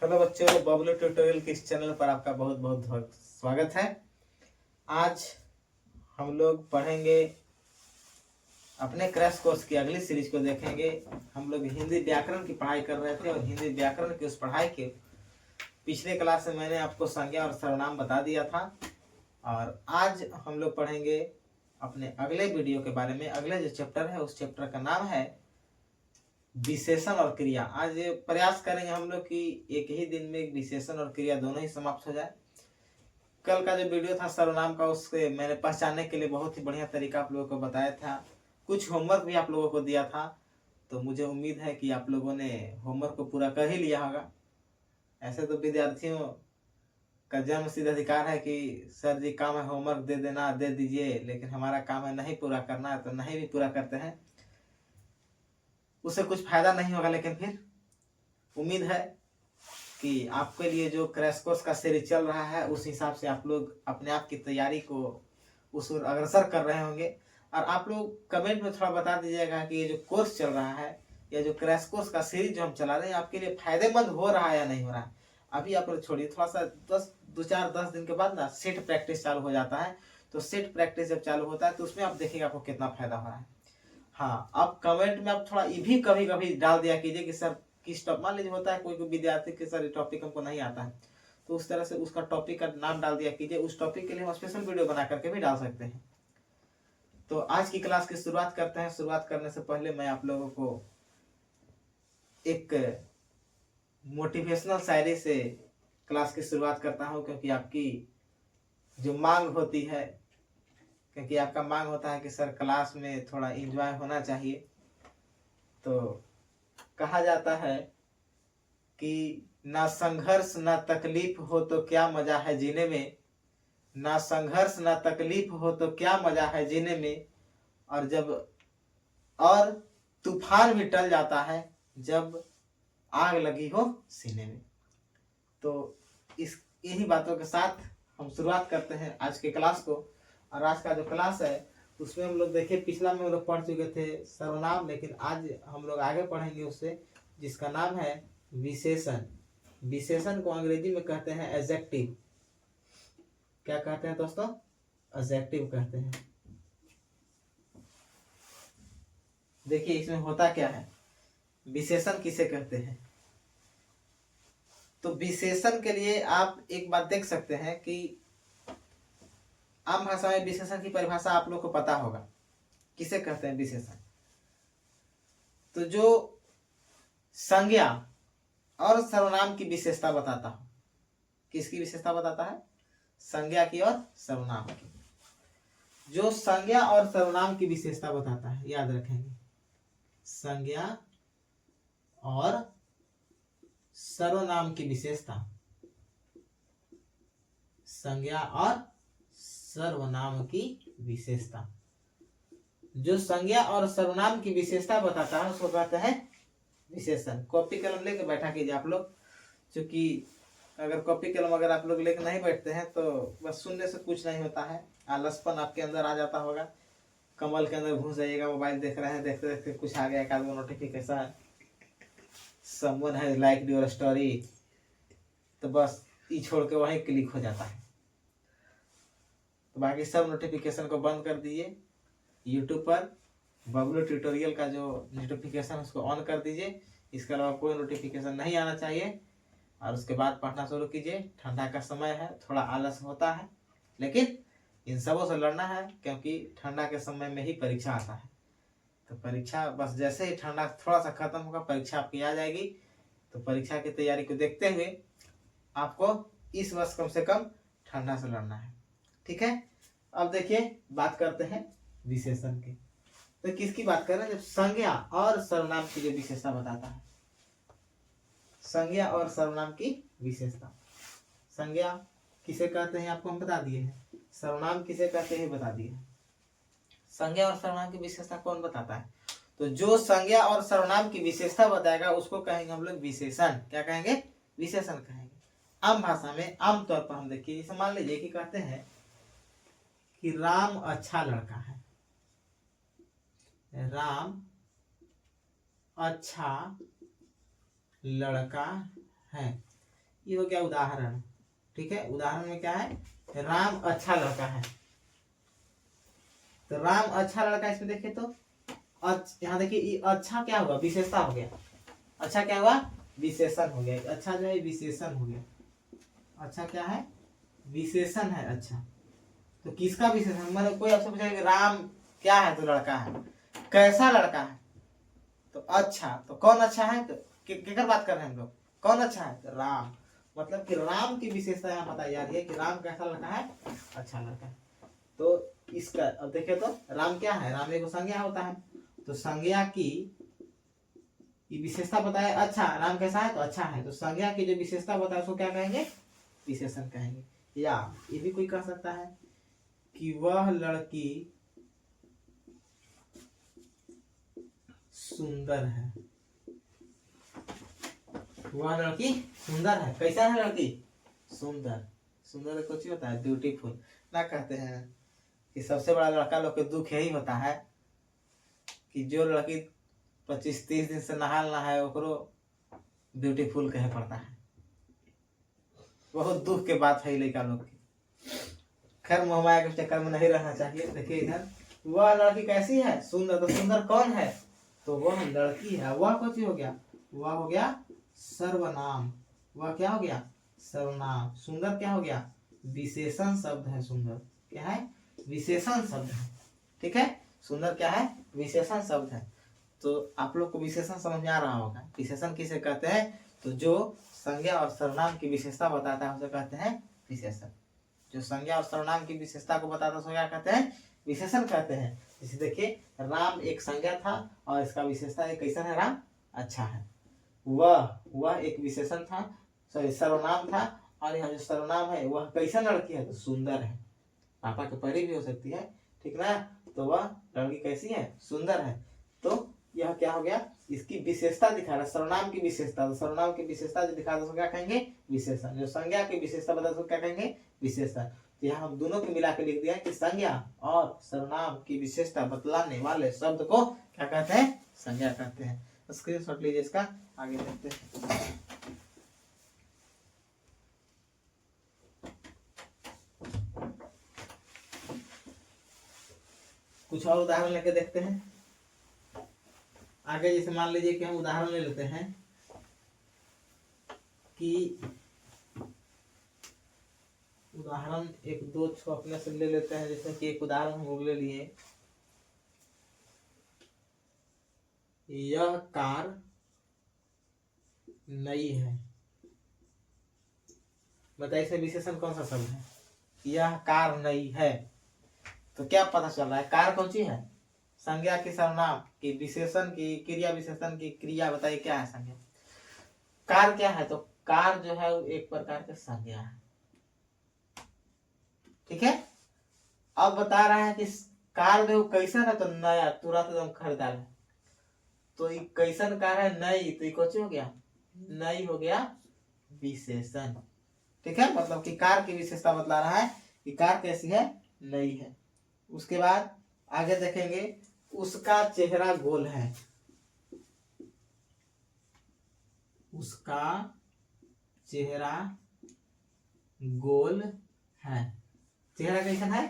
Hello बच्चों, Bablu tutorial के इस चैनल पर आपका बहुत बहुत स्वागत है। आज हम लोग पढ़ेंगे अपने क्रैश कोर्स की अगली सीरीज को देखेंगे। हम लोग हिंदी व्याकरण की पढ़ाई कर रहे थे और हिंदी व्याकरण की उस पढ़ाई के पिछले क्लास में मैंने आपको संज्ञा और सर्वनाम बता दिया था। और आज हम लोग पढ़ेंगे अपने अगले वीडियो के बारे में। अगले जो चैप्टर है उस चैप्टर का नाम है विशेषण और क्रिया। आज प्रयास करेंगे हम लोग कि एक ही दिन में विशेषण और क्रिया दोनों ही समाप्त हो जाए। कल का जो वीडियो था सर्वनाम का, उससे मैंने पहचानने के लिए बहुत ही बढ़िया तरीका आप लोगों को बताया था। कुछ होमवर्क भी आप लोगों को दिया था, तो मुझे उम्मीद है कि आप लोगों ने होमवर्क को पूरा कर ही लिया होगा। ऐसे तो विद्यार्थियों का जन्म सिद्ध अधिकार है कि सर जी काम है होमवर्क दे देना, दे दीजिए, लेकिन हमारा काम है नहीं पूरा करना, तो नहीं भी पूरा करते हैं। उससे कुछ फायदा नहीं होगा, लेकिन फिर उम्मीद है कि आपके लिए जो क्रैश कोर्स का सीरीज चल रहा है उस हिसाब से आप लोग अपने आप की तैयारी को उस ओर अग्रसर कर रहे होंगे। और आप लोग कमेंट में थोड़ा बता दीजिएगा कि ये जो कोर्स चल रहा है या जो क्रैश कोर्स का सीरीज जो हम चला रहे हैं आपके लिए फायदेमंद हो रहा है या नहीं हो रहा है। अभी आप लोग छोड़िए, थोड़ा सा 10 दिन के बाद ना सेट प्रैक्टिस चालू हो जाता है। तो सेट प्रैक्टिस जब चालू होता है तो उसमें आप देखिएगा आपको कितना फायदा हो रहा है। हाँ, आप कमेंट में आप थोड़ा ये भी कभी कभी डाल दिया कीजिए कि सर किस टॉपिक, मान लीजिए होता है कोई विद्यार्थी के सर टॉपिक हमको नहीं आता है, तो उस तरह से उसका टॉपिक का नाम डाल दिया कीजिए। उस टॉपिक के लिए हम स्पेशल वीडियो बना करके भी डाल सकते हैं। तो आज की क्लास की शुरुआत करते हैं। शुरुआत करने से पहले मैं आप लोगों को एक मोटिवेशनल शायरी से क्लास की शुरुआत करता हूँ, क्योंकि आपकी जो मांग होती है, क्योंकि आपका मांग होता है कि सर क्लास में थोड़ा एंजॉय होना चाहिए। तो कहा जाता है कि ना संघर्ष ना तकलीफ हो तो क्या मजा है जीने में, ना संघर्ष ना तकलीफ हो तो क्या मजा है जीने में, और जब और तूफान भी टल जाता है जब आग लगी हो सीने में। तो इस यही बातों के साथ हम शुरुआत करते हैं आज के क्लास को। और आज का जो क्लास है उसमें हम लोग देखिए, पिछला में हम लोग पढ़ चुके थे सर्वनाम, लेकिन आज हम लोग आगे पढ़ेंगे उससे, जिसका नाम है विशेषण। विशेषण को अंग्रेजी में कहते हैं एडजेक्टिव। क्या कहते हैं दोस्तों? एडजेक्टिव कहते हैं। देखिए इसमें होता क्या है, विशेषण किसे कहते हैं। तो विशेषण के लिए आप एक बात देख सकते हैं कि आम भाषा में विशेषण की परिभाषा आप लोग को पता होगा, किसे कहते हैं विशेषण। तो जो संज्ञा और सर्वनाम की विशेषता बताता हूं। किसकी विशेषता बताता है? संज्ञा की और सर्वनाम की। जो संज्ञा और सर्वनाम की विशेषता बताता है, याद रखेंगे, संज्ञा और सर्वनाम की विशेषता, संज्ञा और सर्वनाम की विशेषता। जो संज्ञा और सर्वनाम की विशेषता बताता है उसको कहते हैं विशेषण। कॉपी कलम लेके बैठा कीजिए आप लोग, क्योंकि अगर कॉपी कलम अगर आप लोग लेके नहीं बैठते हैं तो बस सुनने से कुछ नहीं होता है, आलसपन आपके अंदर आ जाता होगा, कमल के अंदर घुस जाइएगा, मोबाइल देख रहे हैं, देखते देखते कुछ आ गया, एक आदमी notification, someone has liked your story, तो बस ई छोड़ के वहीं क्लिक हो जाता है। तो बाकी सब नोटिफिकेशन को बंद कर दीजिए। यूट्यूब पर बबलू ट्यूटोरियल का जो नोटिफिकेशन उसको ऑन कर दीजिए। इसके अलावा कोई नोटिफिकेशन नहीं आना चाहिए। और उसके बाद पढ़ना शुरू कीजिए। ठंडा का समय है, थोड़ा आलस होता है, लेकिन इन सबों से लड़ना है, क्योंकि ठंडा के समय में ही परीक्षा आता है। तो परीक्षा बस जैसे ही ठंडा थोड़ा सा खत्म होगा परीक्षा आपकी आ जाएगी। तो परीक्षा की तैयारी को देखते हुए आपको इस वर्ष कम से कम ठंडा से लड़ना है, ठीक है। अब देखिए बात करते हैं विशेषण की। तो किसकी बात कर रहे हैं? जब संज्ञा और सर्वनाम की जो विशेषता बताता है, संज्ञा और सर्वनाम की विशेषता। संज्ञा किसे कहते हैं आपको हम बता दिए हैं, सर्वनाम किसे कहते हैं बता दिए। संज्ञा और सर्वनाम की विशेषता कौन बताता है? तो जो संज्ञा और सर्वनाम की विशेषता बताएगा उसको कहेंगे हम लोग विशेषण। क्या कहेंगे? विशेषण कहेंगे। आम भाषा में आम तौर पर हम देखिए, जैसे मान लीजिए कि कहते हैं कि राम अच्छा लड़का है, राम अच्छा लड़का है। ये हो गया उदाहरण। ठीक है, उदाहरण में क्या है, राम अच्छा लड़का है। तो राम अच्छा लड़का, इसमें देखिए तो यहाँ देखिए ये अच्छा क्या हुआ, विशेषता हो गया। अच्छा क्या हुआ, विशेषण हो गया। अच्छा जो है विशेषण हो गया। अच्छा क्या है, विशेषण है अच्छा। तो किसका विशेषण, मतलब कोई आपसे पूछेगा कि राम क्या है, तो लड़का है। कैसा लड़का है, तो अच्छा। तो कौन अच्छा है, तो किसकी बात कर रहे हैं हम लोग, कौन अच्छा है, तो राम। मतलब कि राम की विशेषता यहाँ बताई जा रही है कि राम कैसा लड़का है, अच्छा लड़का है। तो इसका अब देखिए तो राम क्या है, राम एक संज्ञा होता है। तो संज्ञा की विशेषता बताए अच्छा, राम कैसा है, तो अच्छा है। तो संज्ञा की जो विशेषता बताए उसको क्या कहेंगे, विशेषण कहेंगे। या ये भी कोई कह सकता है कि वह लड़की सुंदर है। वह लड़की सुंदर है। कैसा है लड़की, सुंदर। सुंदर कुछ होता है ब्यूटीफुल ना, कहते हैं कि सबसे बड़ा लड़का लोग के दुख यही होता है कि जो लड़की 25-30 दिन से नहाल ना है ओकरो ब्यूटीफुल कहे पड़ता है। बहुत दुख के बात है लड़का लोग की। खैर मोहमाया के चक्कर में नहीं रहना चाहिए। देखिए इधर, वह लड़की कैसी है, सुंदर। तो सुंदर कौन है, तो वह लड़की है। वह कौन सी हो गया, वह हो गया सर्वनाम। वह क्या हो गया, सर्वनाम। सुंदर क्या हो गया, विशेषण शब्द है। सुंदर क्या है, विशेषण शब्द है। ठीक है, सुंदर क्या है, विशेषण शब्द है। तो आप लोग को विशेषण समझ में आ रहा होगा। विशेषण किसे कहते हैं, तो जो संज्ञा और सर्वनाम की विशेषता बताता है उसे कहते हैं विशेषण। जो संज्ञा और सर्वनाम की विशेषता को बताता है उसे क्या कहते हैं, विशेषण कहते हैं। जैसे देखिए, राम एक संज्ञा था और इसका विशेषता है कैसा है, राम अच्छा है। वह एक विशेषण था, सॉरी सर्वनाम था। और यहाँ जो सर्वनाम है वह कैसा लड़की है, तो सुंदर है। पापा के परी भी हो सकती है, ठीक ना। तो वह लड़की कैसी है, सुंदर है। तो यह क्या हो गया, इसकी विशेषता दिखा रहा है, सर्वनाम की विशेषता। तो सर्वनाम की विशेषता जो दिखा रहा है उसको क्या कहेंगे, विशेषण। जो संज्ञा की विशेषता बता उसको क्या कहेंगे, विशेषण। तो यहाँ हम दोनों को मिला के लिख दिया कि संज्ञा और सर्वनाम की विशेषता बतलाने वाले शब्द को क्या कहते हैं, संज्ञा कहते हैं। स्क्रीनशॉट लीजिए इसका, आगे देखते हैं। कुछ और उदाहरण लेके देखते हैं आगे। जैसे मान लीजिए कि हम उदाहरण ले लेते हैं कि उदाहरण एक दो अपने से ले लेते हैं। जैसे कि एक उदाहरण हम लोग ले लिए, यह कार नई है। बताइए इसमें विशेषण कौन सा शब्द है, यह कार नई है। तो क्या पता चल रहा है, कार कौन सी है, संज्ञा की, सर्वनाम की, विशेषण की, क्रिया विशेषण की, क्रिया। बताइए क्या है संज्ञा, कार क्या है, तो कार जो है वो एक प्रकार का संज्ञा है। ठीक है, अब बता रहा है कि कार जो कैसन है, तो नया, तुरंत एकदम खरीदार है। तो ये कैसन कार है, नई। तो ये कौन हो गया, नई हो गया विशेषण। ठीक है, मतलब कि कार की विशेषता बतला रहा है कि कार कैसी है, नई है। उसके बाद आगे देखेंगे, उसका चेहरा गोल है। उसका चेहरा गोल है। चेहरा कैसा है,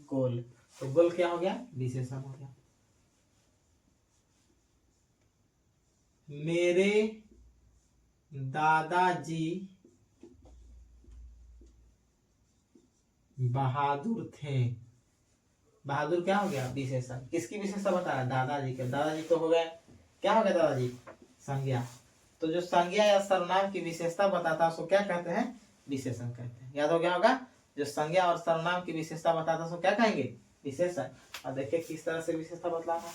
गोल। तो गोल क्या हो गया, विशेषण हो गया। मेरे दादाजी बहादुर थे। बहादुर क्या हो गया, विशेषण। किसकी विशेषता बता रहा है, दादाजी के। दादाजी तो हो गए, क्या हो गया दादाजी, संज्ञा। तो जो संज्ञा या सर्वनाम की विशेषता बताता है उसको क्या कहते हैं, विशेषण कहते हैं। याद हो गया होगा, जो संज्ञा और सर्वनाम की विशेषता बताता है उसको क्या कहेंगे, विशेषण। और देखिए किस तरह से विशेषता बतला रहा है,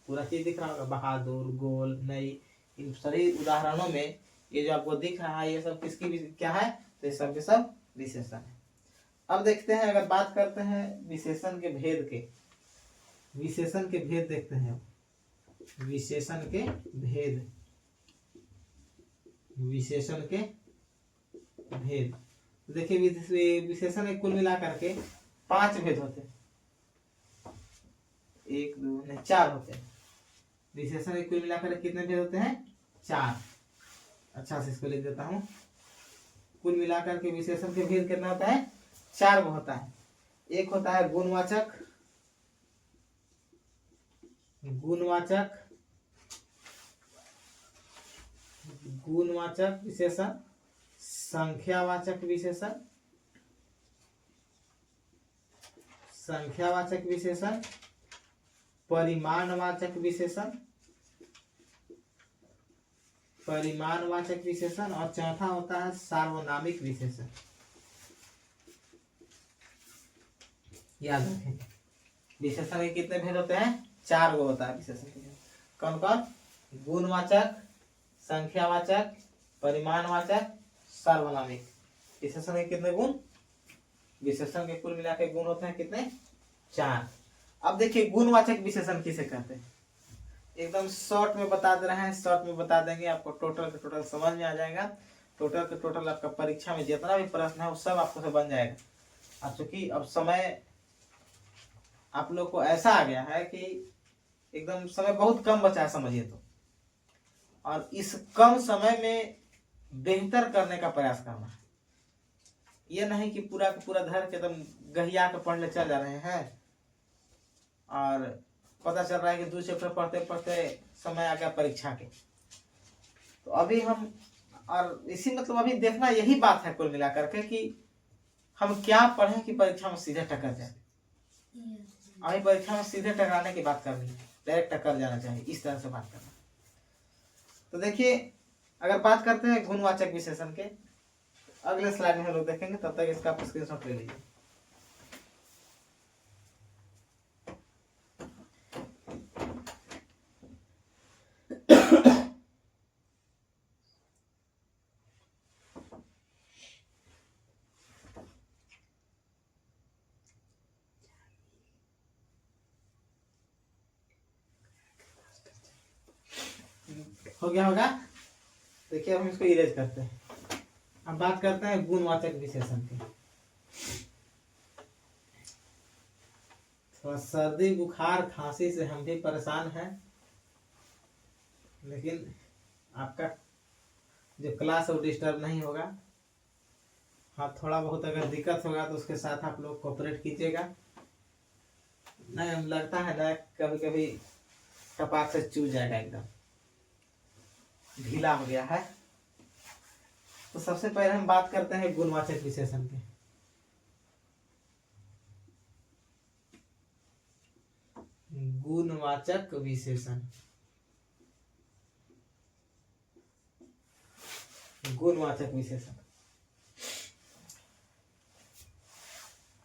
पूरा चीज दिख रहा होगा, बहादुर, गोल, नई। इन सभी उदाहरणों में ये जो आपको दिख रहा है ये सब किसकी क्या है, तो ये सब के सब विशेषण है। अब देखते हैं, अगर बात करते हैं विशेषण के भेद के, विशेषण के भेद देखते हैं। विशेषण के भेद, विशेषण के भेद। देखिए विशेषण के कुल मिला करके 5 भेद होते हैं, 1 2 नहीं 4 होते हैं। विशेषण के कुल मिलाकर कितने भेद होते हैं, 4। अच्छा से इसको लिख देता हूं, कुल मिलाकर के विशेषण के भेद कितना होता है? 4 गो होता है। एक होता है गुणवाचक, गुणवाचक गुणवाचक विशेषण, संख्यावाचक विशेषण, संख्यावाचक विशेषण, परिमाणवाचक विशेषण, परिमाणवाचक विशेषण, और चौथा होता है सार्वनामिक विशेषण। याद रखें, विशेषण के कितने भेद होते हैं? 4 गो होता है विशेषण के। कौन कौन? गुणवाचक, संख्यावाचक, परिमाणवाचक, सार्वनामिक। विशेषण के कितने गुण? विशेषण के कुल मिला के गुण होते हैं कितने? 4। अब देखिए गुणवाचक विशेषण किसे कहते हैं, एकदम शॉर्ट में बता दे रहे हैं, शॉर्ट में बता देंगे, आपको टोटल के टोटल समझ में आ जाएगा। टोटल के टोटल आपका परीक्षा में जितना भी प्रश्न है वो सब आपको से बन जाएगा। अब चूंकि अब समय आप लोग को ऐसा आ गया है कि एकदम समय बहुत कम बचा है समझिए तो, और इस कम समय में बेहतर करने का प्रयास करना है। ये नहीं कि पूरा का पूरा धर के एकदम गहिया के पढ़ने चल जा रहे हैं और पता चल रहा है कि 2 चैप्टर पढ़ते पढ़ते समय आ गया परीक्षा के। तो अभी हम, और इसी मतलब अभी देखना यही बात है कुल मिलाकर के कि हम क्या पढ़ें कि परीक्षा में सीधे टकर जाए। अभी परीक्षा में सीधे टकराने की बात करनी है, डायरेक्ट टक्कर जाना चाहिए, इस तरह से बात करना। तो देखिए अगर बात करते हैं गुणवाचक विशेषण के, अगले स्लाइड में हम लोग देखेंगे, तब तक इसका आप स्क्रीनशॉट ले लीजिए। हो गया होगा। देखिए हम इसको इरेज करते हैं। अब बात करते हैं गुणवाचक विशेषण की। थोड़ा सर्दी बुखार खांसी से हम भी परेशान हैं, लेकिन आपका जो क्लास है वो डिस्टर्ब नहीं होगा। हाँ थोड़ा बहुत अगर दिक्कत होगा तो उसके साथ आप लोग कोऑपरेट कीजिएगा। नहीं लगता है ना कभी कभी कपाट से चूज जाएगा, एकदम ढीला हो गया है। तो सबसे पहले हम बात करते हैं गुणवाचक विशेषण के। गुणवाचक विशेषण, गुणवाचक विशेषण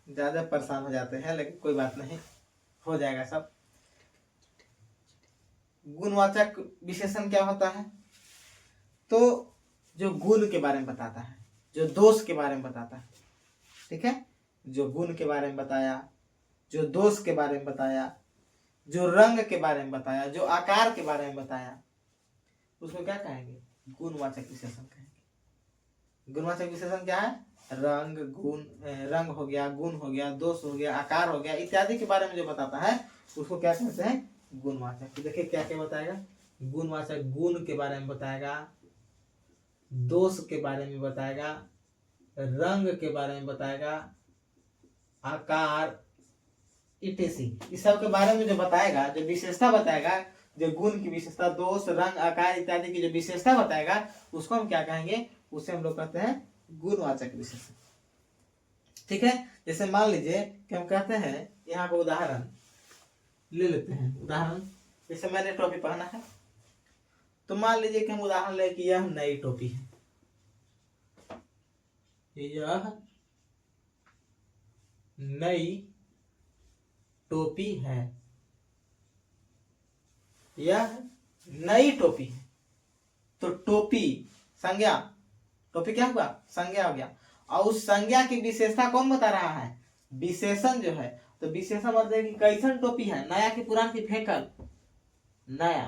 ज्यादा परेशान हो जाते हैं, लेकिन कोई बात नहीं, हो जाएगा सब। गुणवाचक विशेषण क्या होता है? तो जो गुण के बारे में बताता है, जो दोष के बारे में बताता है, ठीक है, जो गुण के बारे में बताया, जो दोष के बारे में बताया, जो रंग के बारे में बताया, जो आकार के बारे में बताया, उसको क्या कहेंगे? गुणवाचक विशेषण कहेंगे। गुणवाचक विशेषण क्या है? रंग, गुण, रंग हो गया, गुण हो गया, दोष हो गया, आकार हो गया इत्यादि के बारे में जो बताता है उसको क्या कहते हैं? गुणवाचक। तो देखिए क्या क्या बताएगा। गुणवाचक गुण के बारे में बताएगा, दोष के बारे में बताएगा, रंग के बारे में बताएगा, आकार इत्यादि, इस सब के बारे में जो बताएगा, जो विशेषता बताएगा, जो गुण की विशेषता, दोष, रंग, आकार इत्यादि की जो विशेषता बताएगा उसको हम क्या कहेंगे? उसे हम लोग कहते हैं गुणवाचक विशेषण। ठीक है, जैसे मान लीजिए कि हम कहते हैं, यहाँ का उदाहरण ले लेते हैं। उदाहरण जैसे मैंने टोपी पहना है, तो मान लीजिए कि हम उदाहरण ले कि यह नई टोपी है, यह नई टोपी है, यह नई टोपी है। तो टोपी संज्ञा, टोपी क्या हुआ? संज्ञा हो गया। और उस संज्ञा की विशेषता कौन बता रहा है? विशेषण जो है। तो विशेषण मतलब कि कैसन टोपी है, नया की पुरान की फेंकल? नया।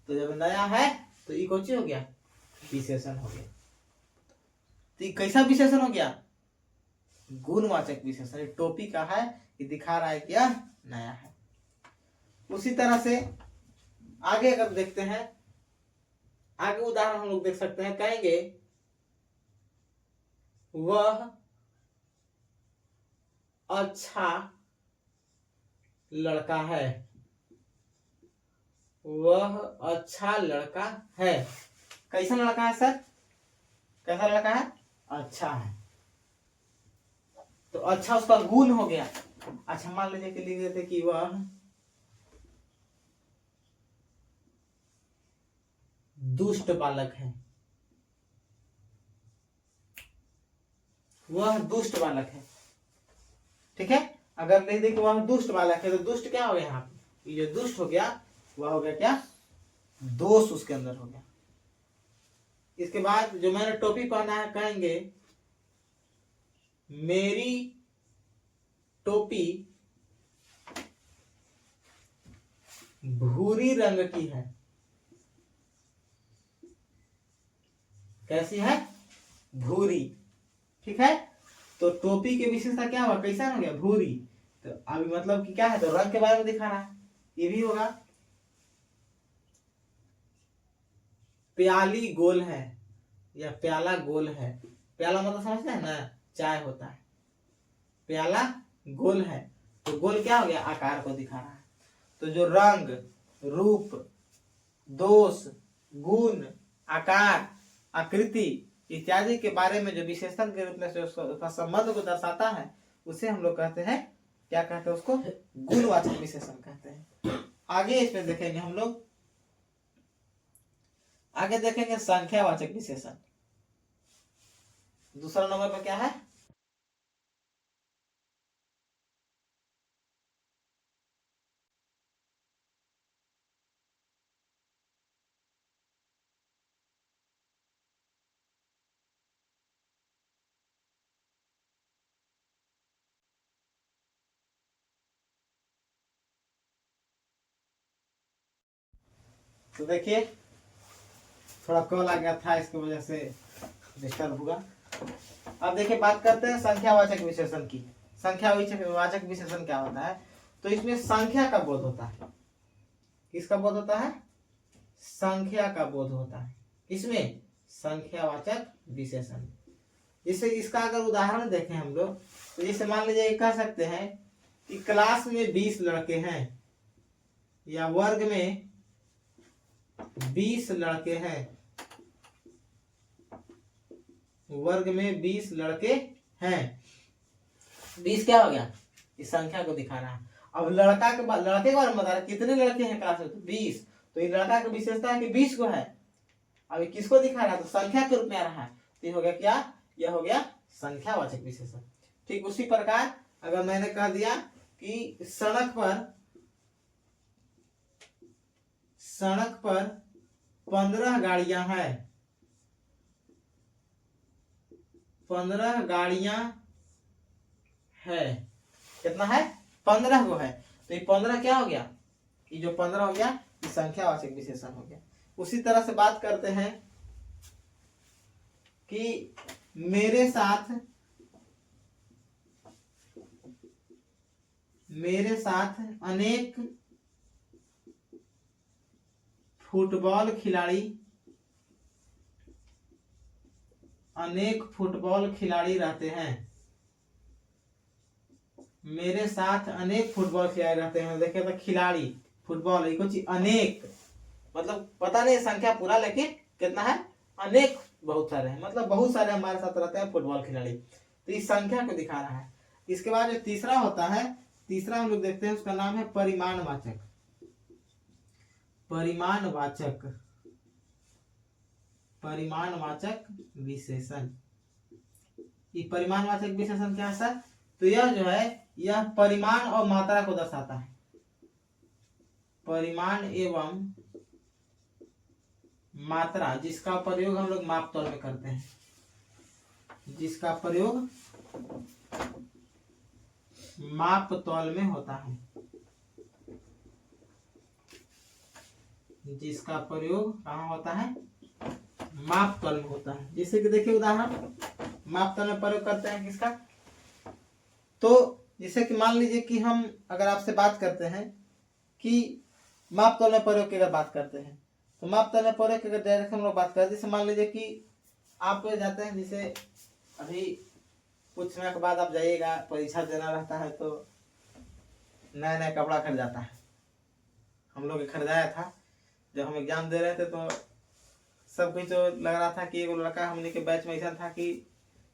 तो जब नया है तो ये कौन सी हो गया? विशेषण हो गया। तो ये कैसा विशेषण हो गया? गुणवाचक विशेषण। टोपी का है, ये दिखा रहा है कि यह नया है। उसी तरह से आगे अगर देखते हैं, आगे उदाहरण हम लोग देख सकते हैं, कहेंगे वह अच्छा लड़का है, वह अच्छा लड़का है। कैसा लड़का है सर? कैसा लड़का है? अच्छा है। तो अच्छा उसका गुण हो गया। अच्छा मान लीजिए कि लिख देते कि वह दुष्ट बालक है, वह दुष्ट बालक है। ठीक है, अगर लिख दे कि वह दुष्ट बालक है तो दुष्ट क्या हो गया यहाँ पे? ये जो दुष्ट हो गया वह हो गया क्या? दोष उसके अंदर हो गया। इसके बाद जो मैंने टोपी पहना है कहेंगे मेरी टोपी भूरी रंग की है। कैसी है? भूरी। ठीक है, तो टोपी की विशेषता क्या हुआ? कैसा हो गया? भूरी। तो अभी मतलब कि क्या है? तो रंग के बारे में दिखा रहा है, ये भी होगा। प्याली गोल है या प्याला गोल है। प्याला मतलब समझते हैं ना, चाय होता है। प्याला गोल है तो गोल क्या हो गया? आकार को दिखा रहा है। तो जो रंग, रूप, दोष, गुण, आकार, आकृति इत्यादि के बारे में जो विशेषण के रूप में से उसका संबंध को दर्शाता है उसे हम लोग कहते हैं, क्या कहते हैं उसको? गुणवाचक विशेषण कहते हैं। आगे इसमें देखेंगे हम लोग, आगे देखेंगे संख्यावाचक विशेषण। दूसरा नंबर पर क्या है? तो देखिए थोड़ा कॉल आ गया था, इसकी वजह से डिस्टर्ब हुआ। अब देखिए बात करते हैं संख्यावाचक विशेषण की। संख्यावाचक विशेषण क्या होता है? तो इसमें संख्या का बोध होता है। किसका बोध होता है? संख्या का बोध होता है। इसमें संख्यावाचक विशेषण। जैसे इसका अगर उदाहरण देखें हम लोग, तो जैसे मान लीजिए कह सकते हैं कि क्लास में 20 लड़के हैं या वर्ग में 20 लड़के हैं, वर्ग में 20 लड़के हैं। 20 क्या हो गया? इस संख्या को दिखा रहा है। अब लड़के के बारे में बता रहा है कितने लड़के हैं क्लास में? तो 20। तो ये लड़का की विशेषता है कि 20 को है। अब ये किसको दिखा रहा है? तो संख्या के रूप में आ रहा है। तो ये हो गया क्या? यह हो गया संख्यावाचक विशेषण। ठीक उसी प्रकार अगर मैंने कह दिया कि सड़क पर 15 गाड़ियां हैं, 15 गाड़ियां है। कितना है? 15 को है। तो ये 15 क्या हो गया? ये जो 15 हो गया ये संख्यावाचक विशेषण हो गया। उसी तरह से बात करते हैं कि मेरे साथ अनेक फुटबॉल खिलाड़ी रहते हैं। मेरे साथ अनेक फुटबॉल खिलाड़ी रहते हैं। देखिए तो खिलाड़ी, फुटबॉल, ये कुछ अनेक मतलब पता नहीं संख्या पूरा, लेकिन कितना है? अनेक, बहुत सारे हैं, मतलब बहुत सारे हमारे साथ रहते हैं फुटबॉल खिलाड़ी। तो इस संख्या को दिखा रहा है। इसके बाद जो तीसरा होता है, तीसरा हम लोग देखते हैं, उसका नाम है परिमाणवाचक। परिमाणवाचक विशेषण। ये परिमाणवाचक विशेषण क्या है सर? तो यह जो है यह परिमाण और मात्रा को दर्शाता है। परिमाण एवं मात्रा जिसका प्रयोग हम लोग माप तौल में करते हैं, जिसका प्रयोग माप तौल में होता है, जिसका प्रयोग कहाँ होता है? माप तौल में होता है। जैसे कि देखिए उदाहरण, माप तौल में प्रयोग करते हैं किसका? तो जैसे कि मान लीजिए कि हम अगर आपसे बात करते हैं कि माप तौल में प्रयोग की अगर बात करते हैं, तो माप तौल में प्रयोग की अगर डायरेक्ट हम लोग बात करते हैं, जैसे मान लीजिए कि आप जाते हैं, जैसे अभी कुछ समय के बाद आप जाइएगा, परीक्षा देना रहता है तो नया नया कपड़ा खरीदाता है। हम लोग खरीदाया था जब हम एग्जाम दे रहे थे, तो सब कुछ तो लग रहा था कि एगो लड़का हमने के बैच में ऐसा था कि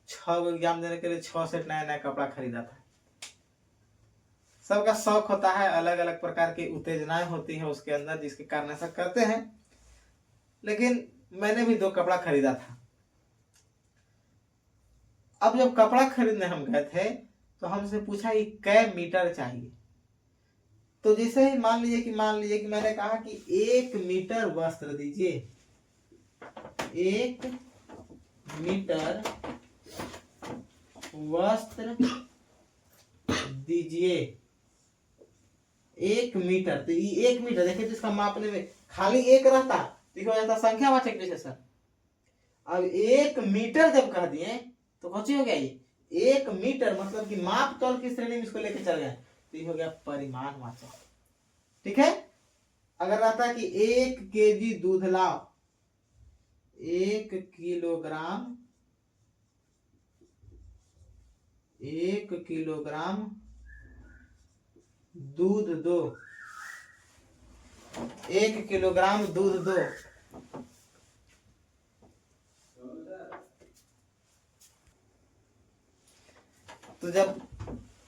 6 एग्जाम देने के लिए 6 सेट नया नया कपड़ा खरीदा था। सबका शौक होता है, अलग अलग प्रकार की उत्तेजनाएं होती हैं उसके अंदर, जिसके कारण ऐसा करते हैं। लेकिन मैंने भी 2 कपड़ा खरीदा था। अब जब कपड़ा खरीदने हम गए थे तो हमसे पूछा कि कै मीटर चाहिए। तो जैसे ही मान लीजिए कि मैंने कहा कि 1 मीटर वस्त्र दीजिए, 1 मीटर वस्त्र दीजिए, 1 मीटर। तो ये 1 मीटर देखिए, तो इसका मापने में खाली 1 रहता तो हो जाता संख्यावाचक विशेषण। अब 1 मीटर जब कह दिए तो कौन हो गया, ये 1 मीटर मतलब कि माप तौल की श्रेणी में इसको लेके चल गए, तो ये हो गया परिमाणवाचक। ठीक है। अगर रहता कि 1 केजी दूध लाओ, 1 किलोग्राम, 1 किलोग्राम दूध दो, 1 किलोग्राम दूध दो, तो जब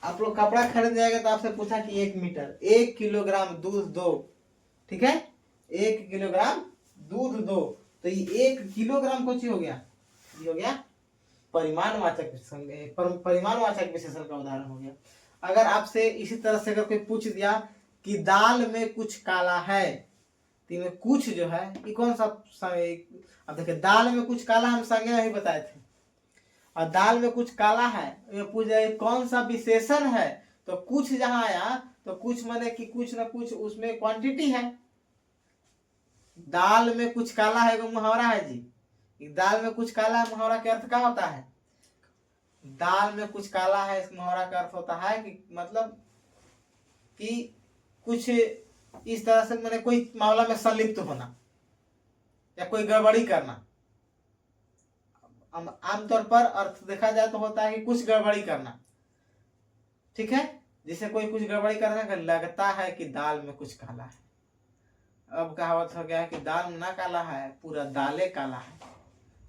आप लोग कपड़ा खरीद जाएगा तो आपसे पूछा कि 1 मीटर, 1 किलोग्राम दूध दो। ठीक है, 1 किलोग्राम दूध दो, तो ये 1 किलोग्राम कुछ हो गया, ये हो गया परिमाणवाचक विशेषण का उदाहरण हो गया। अगर आपसे इसी तरह से अगर कोई पूछ दिया कि दाल में कुछ काला है, तो में कुछ जो है ये कौन सा, अब देखिए दाल में कुछ काला हम संज्ञा ही बताए थे, और दाल में कुछ काला है, ये पूछ जाए कौन सा विशेषण है, तो कुछ जहां आया तो कुछ माने कि कुछ ना कुछ उसमें क्वांटिटी है। दाल में कुछ काला है वो मुहावरा है जी, दाल में कुछ काला है, मुहावरा का अर्थ क्या होता है, दाल में कुछ काला है, इस मुहावरा का अर्थ होता है कि मतलब कि कुछ इस तरह से मैंने कोई मामला में संलिप्त होना या कोई गड़बड़ी करना। आमतौर पर अर्थ देखा जाए तो होता है कि कुछ गड़बड़ी करना। ठीक है, जिसे कोई कुछ गड़बड़ी करने का लगता है कि दाल में कुछ काला है। अब कहावत हो गया है कि दाल ना काला है, पूरा दाले काला है,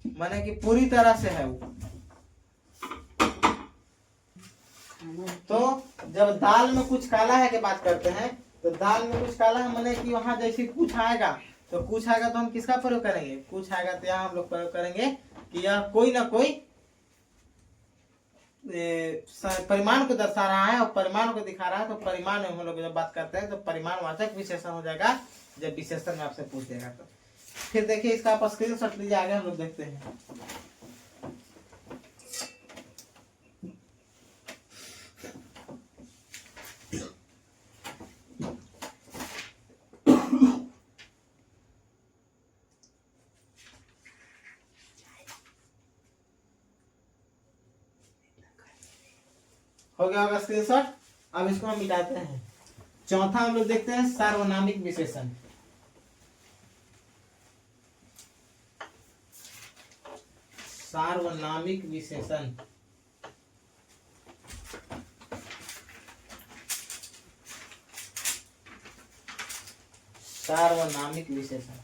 माने कि पूरी तरह से है वो। तो जब दाल में कुछ काला है की बात करते हैं, तो दाल में कुछ काला है माने कि वहां जैसे कुछ आएगा, तो कुछ आएगा तो हम किसका प्रयोग करेंगे, कुछ आएगा तो यहाँ हम लोग प्रयोग करेंगे कि यह कोई ना कोई परिमाण को दर्शा रहा है और परिमाण को दिखा रहा है। तो परिमाण में हम लोग जब बात करते हैं तो परिमाणवाचक विशेषण हो जाएगा, जब विशेषण में आपसे पूछ देगा तो। फिर देखिए इसका आप स्क्रीनशॉट लीजिए, आगे हम लोग देखते हैं। हो गया होगा स्क्रीनशॉट। अब इसको हम मिटाते हैं। चौथा हम लोग देखते हैं सार्वनामिक विशेषण। सार्वनामिक विशेषण, सार्वनामिक विशेषण,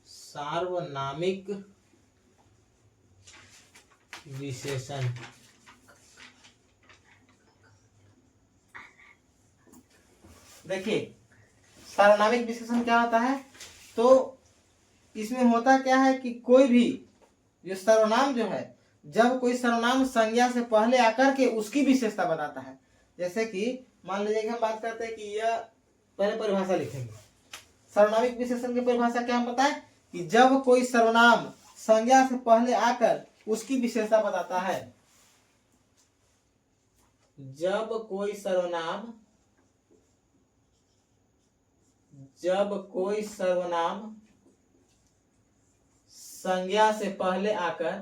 सार्वनामिक विशेषण। देखिए सार्वनामिक विशेषण क्या होता है, तो इसमें होता क्या है कि कोई भी जो सर्वनाम जो है, जब कोई सर्वनाम संज्ञा से पहले आकर के उसकी विशेषता बताता है। जैसे कि मान लीजिए कि हम बात करते हैं कि यह, पहले परिभाषा लिखेंगे। सर्वनामिक विशेषण की परिभाषा क्या हम बताएं कि जब कोई सर्वनाम संज्ञा से पहले आकर उसकी विशेषता बताता है, जब कोई सर्वनाम, जब कोई सर्वनाम संज्ञा से पहले आकर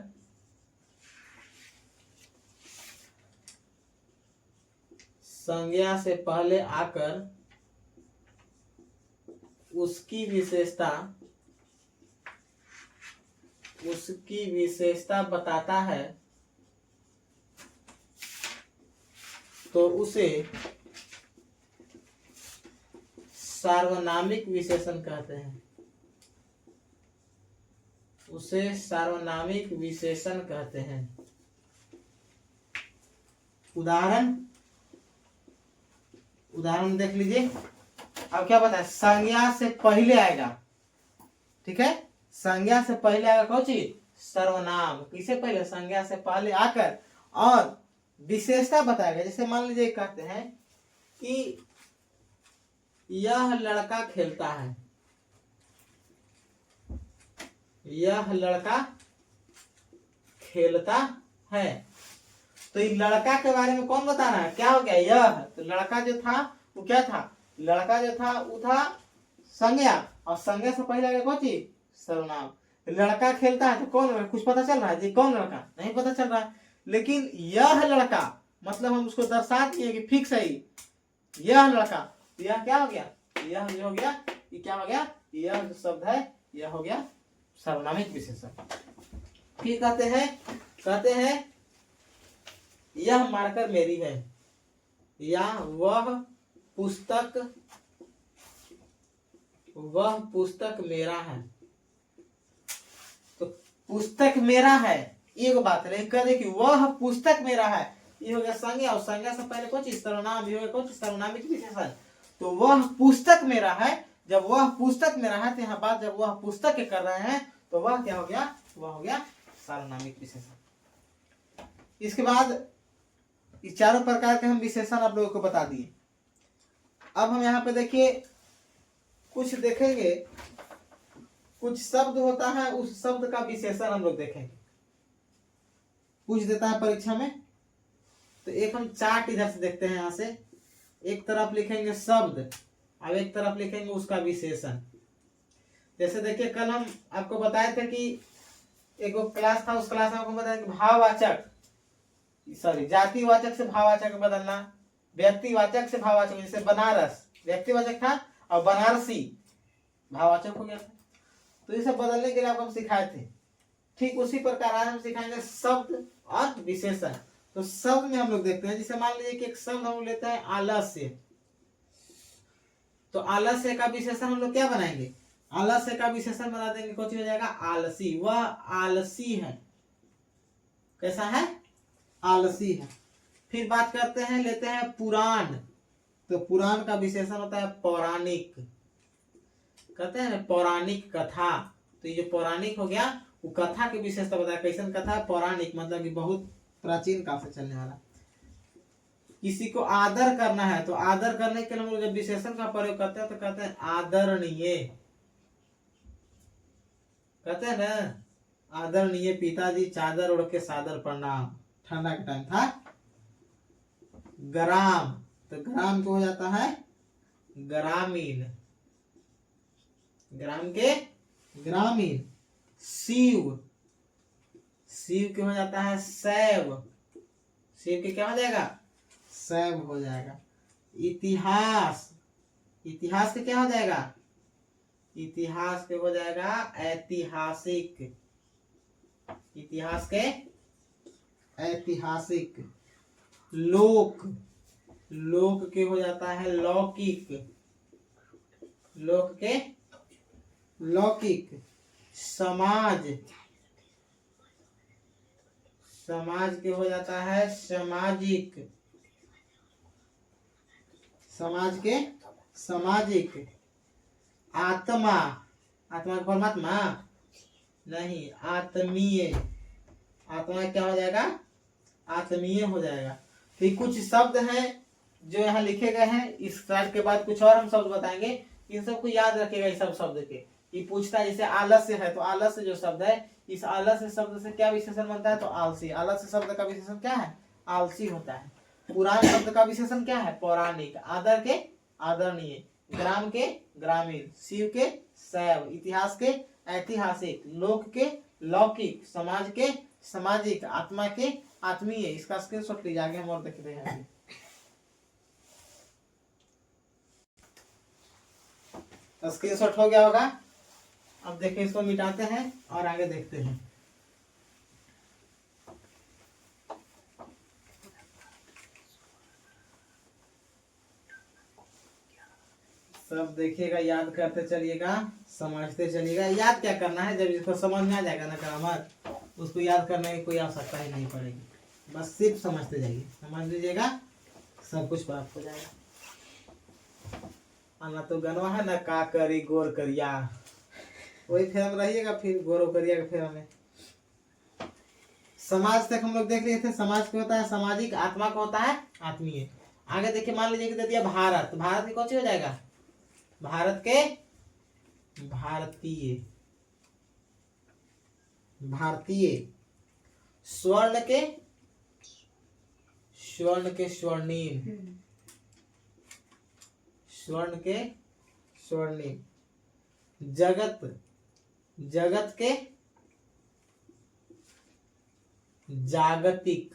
उसकी विशेषता उसकी विशेषता बताता है तो उसे सार्वनामिक विशेषण कहते हैं। उसे सार्वनामिक विशेषण कहते हैं। उदाहरण देख लीजिए। अब क्या पता है, संज्ञा से पहले आएगा, ठीक है, संज्ञा से पहले आएगा कौन चीज, सर्वनाम। किसे पहले, संज्ञा से पहले आकर और विशेषता बताएगा। जैसे मान लीजिए कहते हैं कि यह लड़का खेलता है, यह लड़का खेलता है, तो ये लड़का के बारे में कौन बता रहा है, क्या हो गया, यह। तो लड़का जो था वो क्या था, लड़का जो था वो था संज्ञा, और संज्ञा से पहले आगे कौन चीज, सर्वनाम। लड़का खेलता है तो कौन, कुछ पता चल रहा है जी कौन लड़का, नहीं पता चल रहा है। लेकिन यह लड़का मतलब हम उसको दर्शा दिए कि फिक्स है यह लड़का, तो यह क्या हो गया, यह जो हो गया, ये क्या हो गया, यह जो शब्द है यह हो गया सर्वनामिक विशेषण। फिर कहते हैं यह मार्कर मेरी है, या वह पुस्तक मेरा है। तो पुस्तक मेरा है एक बात है, लेकिन कह दे कि वह पुस्तक मेरा है, ये हो गया संज्ञा, और संज्ञा से पहले कौन चीज, सर्वनाम, ये हो गया कौन चीज, सर्वनामिक विशेषण। तो वह पुस्तक मेरा है, जब वह पुस्तक मेरा है तो यहाँ बात जब वह पुस्तक के कर रहे हैं तो वह क्या हो गया, वह हो गया सार्वनामिक विशेषण। इसके बाद इस चारों प्रकार के हम विशेषण आप लोगों को बता दिए। अब हम यहाँ पे देखिए कुछ देखेंगे, कुछ शब्द होता है उस शब्द का विशेषण हम लोग देखेंगे, पूछ देता है परीक्षा में। तो एक हम चार्ट इधर से देखते हैं, यहाँ से एक तरफ लिखेंगे शब्द, अब एक तरफ लिखेंगे उसका विशेषण। जैसे देखिए कल हम आपको बताए थे कि एक क्लास था, उस क्लास में आपको बताया कि भाववाचक, सॉरी जातिवाचक से भाववाचक बदलना, व्यक्तिवाचक से भाववाचक, जैसे बनारस व्यक्तिवाचक था और बनारसी भाववाचक हो गया था, तो ये सब बदलने के लिए आपको हम सिखाए थे। ठीक उसी प्रकार आज हम सिखाएंगे शब्द और विशेषण। तो शब्द में हम लोग देखते हैं, जैसे मान लीजिए कि एक शब्द हम लेते हैं आलस्य, तो आलस्य का विशेषण हम लोग क्या बनाएंगे, आलस्य का विशेषण बना देंगे, कौन हो जाएगा, आलसी। वह आलसी है, कैसा है, आलसी है। फिर बात करते हैं, लेते हैं पुराण, तो पुराण का विशेषण होता है पौराणिक, कहते हैं ना पौराणिक कथा, तो ये जो पौराणिक हो गया वो कथा की विशेषता बताया, कैसन कथा, पौराणिक मतलब कि बहुत प्राचीन काल से चलने वाला। किसी को आदर करना है तो आदर करने के लिए हम लोग जब विशेषण का प्रयोग करते हैं तो कहते हैं आदरणीय, कहते हैं ना आदरणीय पिताजी चादर ओढ़ के सादर प्रणाम, ठंडा का टाइम था। ग्राम, तो ग्राम को हो जाता है ग्रामीण, ग्राम के ग्रामीण। शिव, शिव के हो जाता है शैव, शिव के क्या हो जाएगा, शैव हो जाएगा। इतिहास, इतिहास के क्या हो जाएगा, इतिहास के हो जाएगा ऐतिहासिक, इतिहास के ऐतिहासिक। लोक, लोक के हो जाता है लौकिक, लोक के लौकिक। समाज, समाज के हो जाता है सामाजिक, समाज के सामाजिक। आत्मा, आत्मा परमात्मा नहीं, आत्मीय, आत्मा क्या हो जाएगा, आत्मीय हो जाएगा। तो कुछ शब्द हैं जो यहाँ लिखे गए हैं, इस स्लाइड के बाद कुछ और हम शब्द बताएंगे, इन सबको याद रखिएगा। इस सब शब्द के ये पूछता है, जैसे आलस्य है तो आलस्य जो शब्द है, इस आलस्य शब्द से क्या विशेषण बनता है, तो आलसी। आलस्य शब्द का विशेषण क्या है, आलसी होता है। पुराण शब्द का विशेषण क्या है, पौराणिक। आदर के आदरणीय, ग्राम के ग्रामीण, शिव के शैव, इतिहास के ऐतिहासिक, लोक के लौकिक, समाज के सामाजिक, आत्मा के आत्मीय। इसका स्क्रीनशॉट लीजिए, आगे हम और देखते हैं। स्क्रीनशॉट हो गया होगा। अब देखिए इसको मिटाते हैं और आगे देखते हैं। सब देखिएगा, याद करते चलिएगा, समझते चलिएगा। याद क्या करना है, जब इसको समझ में आ जाएगा ना ग्रामर, उसको याद करने की कोई आवश्यकता ही नहीं पड़ेगी। बस सिर्फ समझते जाइए, समझ लीजिएगा, सब कुछ प्राप्त हो जाएगा। आना तो गनवा है ना, का करी गोर करिया, वही फेर में रहिएगा, फिर गोरो करिया के फेर में। समाज तक हम लोग देख लिए थे। समाज क्या होता है, सामाजिक, आत्मा का होता है आत्मीय। आगे देखिए, मान लीजिए कि दे दिया भारत, भारत की कौन सी हो जाएगा, भारत के भारतीय, भारतीय। स्वर्ण के स्वर्णिम, स्वर्ण के स्वर्णिम। जगत, जगत के जागतिक।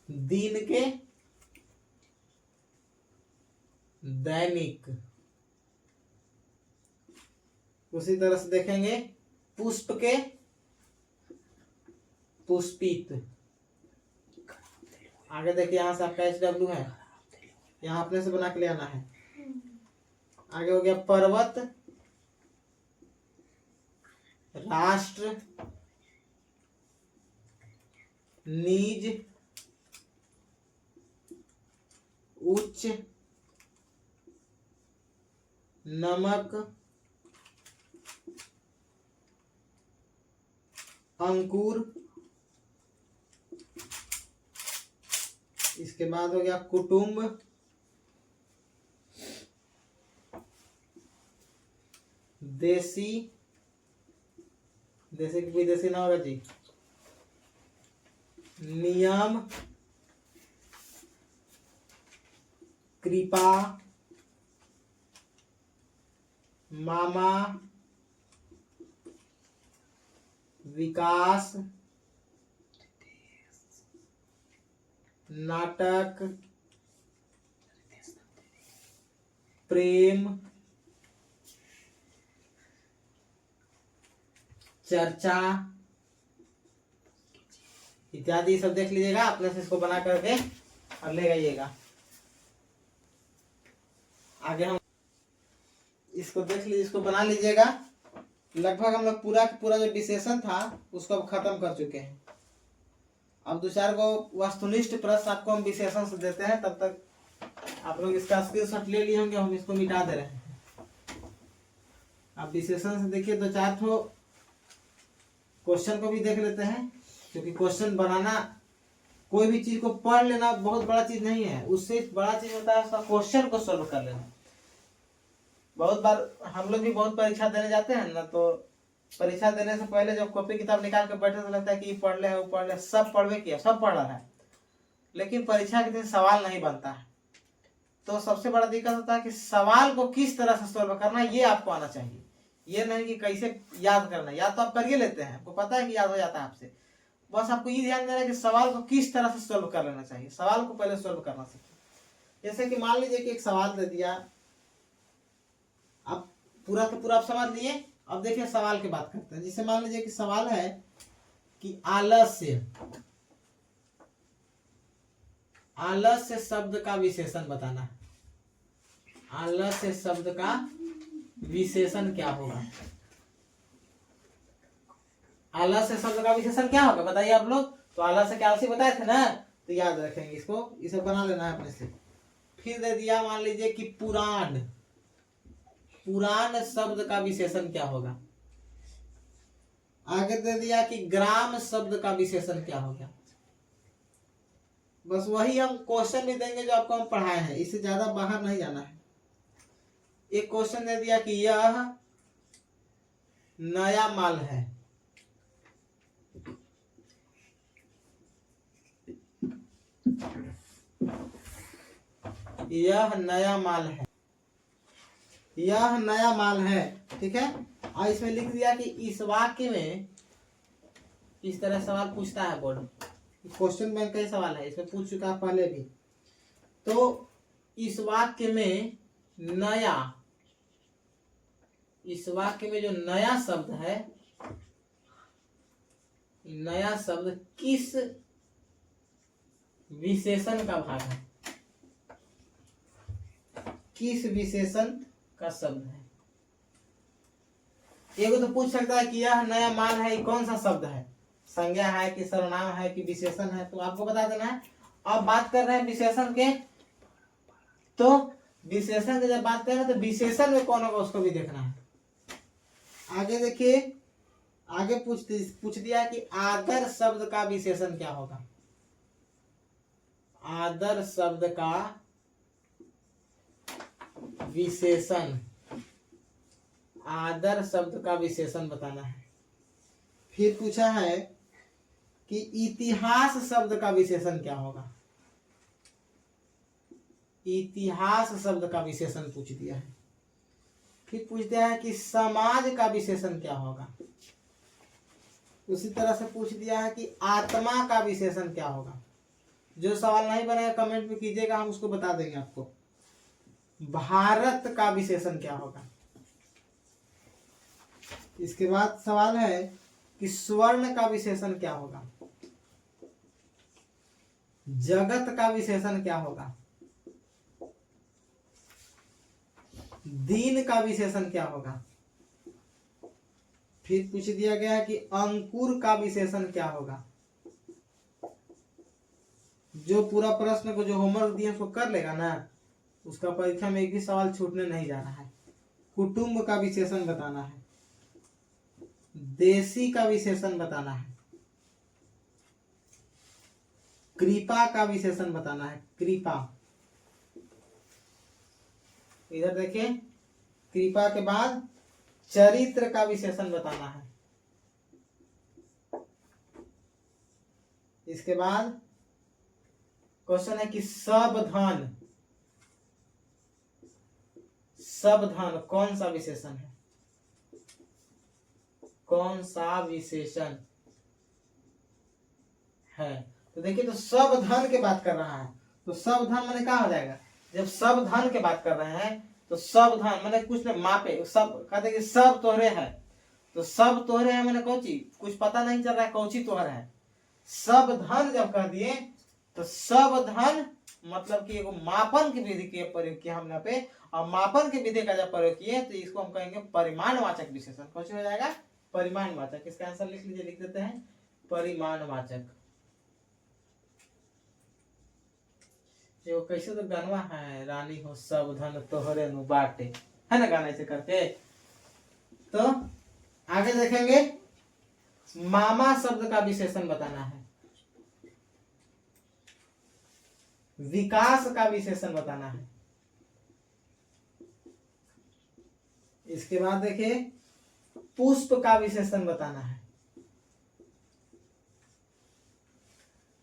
दिन के दैनिक। उसी तरह से देखेंगे, पुष्प के पुष्पित। आगे देखिए, यहां से आपका HW है, यहाँ अपने से बना के ले आना है। आगे हो गया पर्वत, राष्ट्र, नीज, उच्च, नमक, अंकुर। इसके बाद हो गया कुटुंब, देसी, देसी की विदेशी ना होगा जी, नियम, कृपा, मामा, विकास, नाटक, प्रेम, चर्चा इत्यादि सब देख लीजिएगा, अपने से इसको बना करके और ले जाइएगा। आगे हम इसको देख लीजिए, इसको बना लीजिएगा। लगभग हम लोग पूरा पूरा जो विशेषण था उसको अब खत्म कर चुके हैं। अब दो चार को वस्तुनिष्ठ प्रश्न आपको हम विशेषण से देते हैं, तब तक आप लोग इसका स्क्रीनशॉट ले लिए होंगे, हम इसको मिटा दे रहे हैं। अब विशेषण से देखिए, दो चार ठो क्वेश्चन को भी देख लेते हैं, क्योंकि क्वेश्चन बनाना, कोई भी चीज को पढ़ लेना बहुत बड़ा चीज नहीं है, उससे बड़ा चीज होता है उसका क्वेश्चन को सॉल्व कर लेना। बहुत बार हम लोग भी बहुत परीक्षा देने जाते हैं ना, तो परीक्षा देने से पहले जब कॉपी किताब निकाल के बैठे तो लगता है कि ये पढ़ ले, वो पढ़ ले, सब पढ़वे किया, सब पढ़ रहा है, लेकिन परीक्षा के दिन सवाल नहीं बनता है। तो सबसे बड़ा दिक्कत होता है कि सवाल को किस तरह से सॉल्व करना, ये आपको आना चाहिए। ये नहीं कि कैसे याद करना, याद तो आप करिए लेते हैं, आपको पता है कि याद हो जाता है आपसे, बस आपको ये ध्यान देना है कि सवाल को किस तरह से सॉल्व कर लेना चाहिए। सवाल को पहले सॉल्व करना सीखिए। जैसे कि मान लीजिए कि एक सवाल दे दिया, अब पूरा का पूरा आप समझ लिए। अब देखिए सवाल की बात करते हैं। जैसे मान लीजिए कि सवाल है कि आलस्य, आलस्य शब्द का विशेषण बताना है। आलस्य शब्द का विशेषण क्या होगा, आलस्य शब्द का विशेषण क्या होगा बताइए आप लोग। तो आलस्य के आलसी बताए थे ना, तो याद रखेंगे इसको, इसे बना लेना है अपने से। फिर दे दिया मान लीजिए कि पुराण, पुराण शब्द का विशेषण क्या होगा। आगे दे दिया कि ग्राम शब्द का विशेषण क्या होगा। बस वही हम क्वेश्चन भी देंगे जो आपको हम पढ़ाए हैं, इससे ज्यादा बाहर नहीं जाना है। एक क्वेश्चन दे दिया कि यह नया माल है, यह नया माल है, यह नया माल है, ठीक है। और इसमें लिख दिया कि इस वाक्य में, इस तरह सवाल पूछता है बोर्ड, क्वेश्चन बैंक का ही सवाल है, इसमें पूछ चुका पहले भी। तो इस वाक्य में नया, इस वाक्य में जो नया शब्द है, नया शब्द किस विशेषण का भाग है। किस विशेषण का शब्द है। एगो तो पूछ सकता है कि यह नया माल है, ये कौन सा शब्द है, संज्ञा है कि सर्वनाम है कि विशेषण है, तो आपको बता देना है। अब बात कर रहे हैं विशेषण के, तो विशेषण की जब बात करें तो विशेषण में कौन होगा उसको भी देखना है। आगे देखिए, आगे पूछ दिया कि आदर शब्द का विशेषण क्या होगा। आदर शब्द का विशेषण, आदर शब्द का विशेषण बताना है। फिर पूछा है कि इतिहास शब्द का विशेषण क्या होगा। इतिहास शब्द का विशेषण पूछ दिया है। फिर पूछ दिया है कि समाज का विशेषण क्या होगा। उसी तरह से पूछ दिया है कि आत्मा का विशेषण क्या होगा। जो सवाल नहीं बनेगा कमेंट में कीजिएगा, हम उसको बता देंगे आपको। भारत का विशेषण क्या होगा। इसके बाद सवाल है कि स्वर्ण का विशेषण क्या होगा। जगत का विशेषण क्या होगा। दीन का विशेषण क्या होगा। फिर पूछ दिया गया है कि अंकुर का विशेषण क्या होगा। जो पूरा प्रश्न को जो होमवर्क दिया उसको कर लेगा ना, उसका परीक्षा में एक भी सवाल छूटने नहीं जा रहा है। कुटुंब का विशेषण बताना है। देशी का विशेषण बताना है। कृपा का विशेषण बताना है। कृपा, इधर देखिए, कृपा के बाद चरित्र का विशेषण बताना है। इसके बाद क्वेश्चन है कि सबधन, सबधन कौन सा विशेषण है। कौन सा विशेषण है। तो देखिए, तो सबधन की बात कर रहा है, तो सबधन माने क्या हो जाएगा। जब सबधन की बात कर रहे हैं तो सबधन माने कुछ ने मापे, सब कहते हैं कि सब तोहरे है, तो सब तोहरे है माने कौची, कुछ पता नहीं चल रहा है कौची तोहरा है। सबधन जब कह दिए तो सबधन मतलब कि एगो मापन की विधि के प्रयोग किया हमने पे, और मापन की विधि का जब प्रयोग किए तो इसको हम कहेंगे परिमाणवाचक विशेषण। कौन हो जाएगा, परिमाणवाचक। इसका आंसर लिख लीजिए, लिख देते हैं परिमाणवाचक। जो कैसे तो गानवा है, रानी हो सब धन तोहरे नु बाटे, है ना, गाना ऐसे करके। तो आगे देखेंगे, मामा शब्द का विशेषण बताना है। विकास का विशेषण बताना है। इसके बाद देखिए, पुष्प का विशेषण बताना है।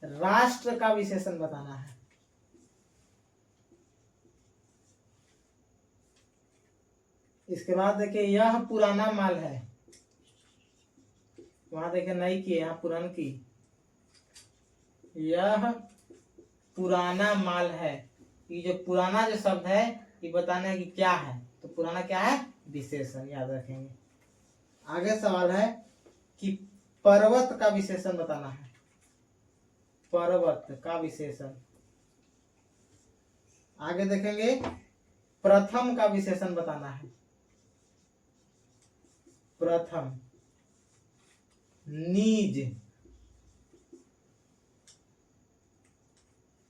राष्ट्र का विशेषण बताना है। इसके बाद देखिए, यह पुराना माल है। वहां देखिए नई की, यहाँ पुरान की। यह पुराना माल है, ये जो पुराना जो शब्द है ये बताना है कि क्या है, तो पुराना क्या है, विशेषण, याद रखेंगे। आगे सवाल है कि पर्वत का विशेषण बताना है। पर्वत का विशेषण। आगे देखेंगे, प्रथम का विशेषण बताना है। प्रथम, नीज,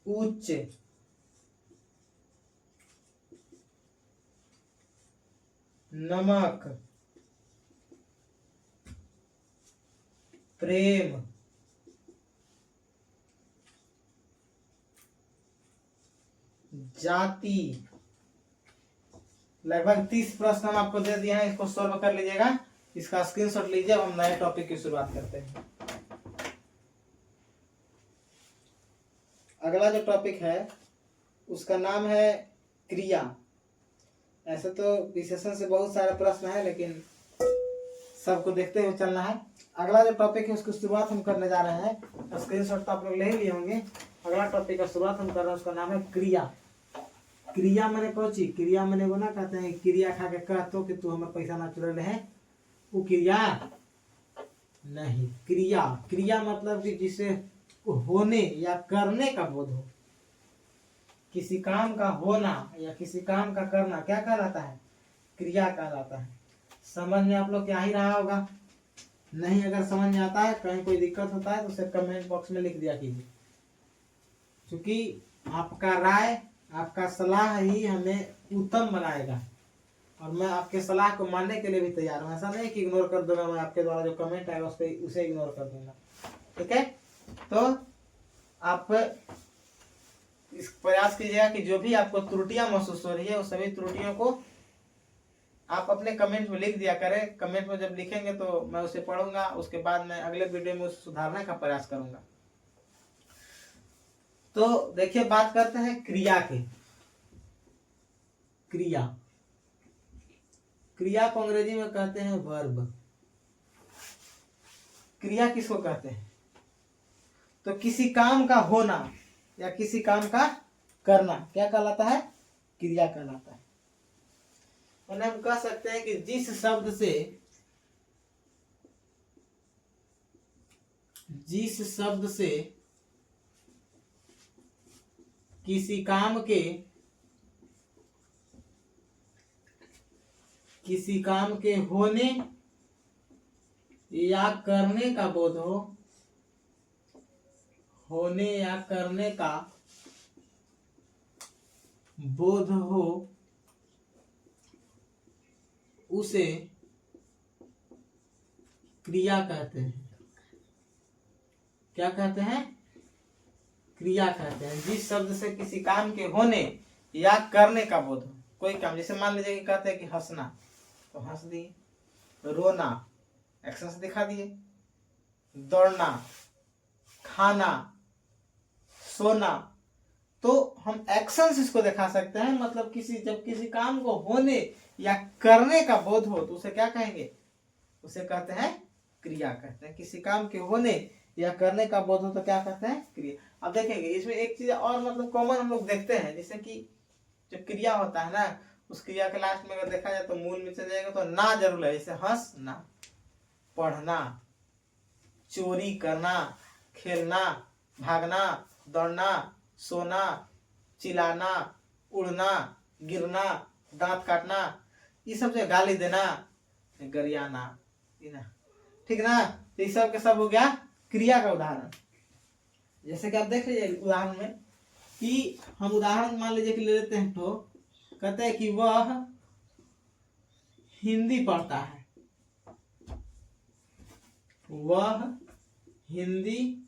उच्च, नमक, प्रेम, जाति। लगभग 30 प्रश्न हम आपको दे दिए हैं, इसको सॉल्व कर लीजिएगा। इसका स्क्रीनशॉट लीजिए। अब हम नए टॉपिक की शुरुआत करते हैं। अगला जो टॉपिक है उसका नाम है क्रिया। ऐसे तो विशेषण से बहुत सारे प्रश्न है, लेकिन सबको देखते हुए चलना है। अगला जो टॉपिक है उसकी शुरुआत हम करने जा रहे हैं। स्क्रीनशॉट तो आप लोग ले ही लिए होंगे। अगला टॉपिक का शुरुआत हम कर रहे हैं, उसका नाम है क्रिया। क्रिया मैंने कौची, क्रिया मैंने वो ना कहते हैं क्रिया खा के कहतो कि तू हमें पैसा ना चुरा है, वो क्रिया नहीं। क्रिया, क्रिया मतलब कि जिसे होने या करने का बोध हो, किसी काम का होना या किसी काम का करना क्या कहलाता है? क्रिया कहलाता है। समझ में आप लोग क्या ही रहा होगा? नहीं अगर समझ में आता है, कहीं कोई दिक्कत होता है तो उसे कमेंट बॉक्स में लिख दिया कीजिए, क्योंकि आपका राय, आपका सलाह ही हमें उत्तम बनाएगा और मैं आपके सलाह को मानने के लिए भी तैयार हूँ। ऐसा नहीं कि इग्नोर कर दूंगा, मैं आपके द्वारा जो कमेंट आएगा उसे इग्नोर कर दूंगा। ठीक है, तो आप इस प्रयास कीजिएगा कि जो भी आपको त्रुटियां महसूस हो रही है उस सभी त्रुटियों को आप अपने कमेंट में लिख दिया करें। कमेंट में जब लिखेंगे तो मैं उसे पढ़ूंगा, उसके बाद मैं अगले वीडियो में उसे सुधारने का प्रयास करूंगा। तो देखिए, बात करते हैं क्रिया के। क्रिया, क्रिया को अंग्रेजी में कहते हैं वर्ब। क्रिया किसको कहते हैं? तो किसी काम का होना या किसी काम का करना क्या कहलाता है? क्रिया कहलाता है। और हम कह सकते हैं कि जिस शब्द से किसी काम के होने या करने का बोध हो, होने या करने का बोध हो, उसे क्रिया कहते हैं। क्या कहते हैं? क्रिया कहते हैं। जिस शब्द से किसी काम के होने या करने का बोध हो, कोई काम, जैसे मान लीजिए कि कहते हैं कि हंसना, तो हंस दिए। रोना, एक्शन से दिखा दिए। दौड़ना, खाना, सोना, तो हम एक्शन से इसको दिखा सकते हैं। मतलब जब किसी काम को होने या करने का बोध हो तो उसे क्या कहेंगे? उसे कहते हैं क्रिया कहते हैं। किसी काम के होने या करने का बोध हो तो क्या कहते हैं? क्रिया। अब देखेंगे इसमें एक चीज और, मतलब कॉमन हम लोग देखते हैं, जैसे कि जो क्रिया होता है ना, उस क्रिया के लास्ट में अगर देखा जाए तो मूल में चले जाएगा तो ना जरूर है। जैसे हंसना, पढ़ना, चोरी करना, खेलना, भागना, दौड़ना, सोना, चिल्लाना, उड़ना, गिरना, दांत काटना, ये सब जो गाली देना, गरियाना, ठीक ना, तो ये सब के सब हो गया क्रिया का उदाहरण। जैसे कि आप देख लीजिए उदाहरण में कि हम उदाहरण मान लीजिए कि ले लेते हैं, तो कहते हैं कि वह हिंदी पढ़ता है। वह हिंदी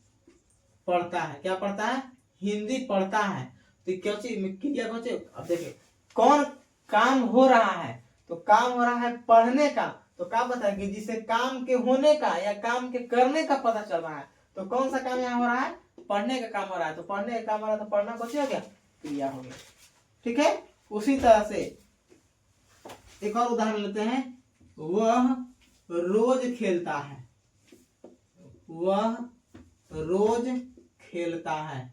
पढ़ता है। क्या पढ़ता है? हिंदी पढ़ता है। तो क्या चीज क्रिया कौन सी? अब देखिए कौन काम हो रहा है, तो काम हो रहा है पढ़ने का। तो क्या पता है कि जिसे काम के होने का या काम के करने का पता चल रहा है, तो कौन सा काम यहाँ हो रहा है? पढ़ने का काम हो रहा है। तो पढ़ने का काम हो रहा है तो पढ़ना कौन सी हो गया? क्रिया हो गया। ठीक है, उसी तरह से एक और उदाहरण लेते हैं। वह रोज खेलता है। वह रोज खेलता है।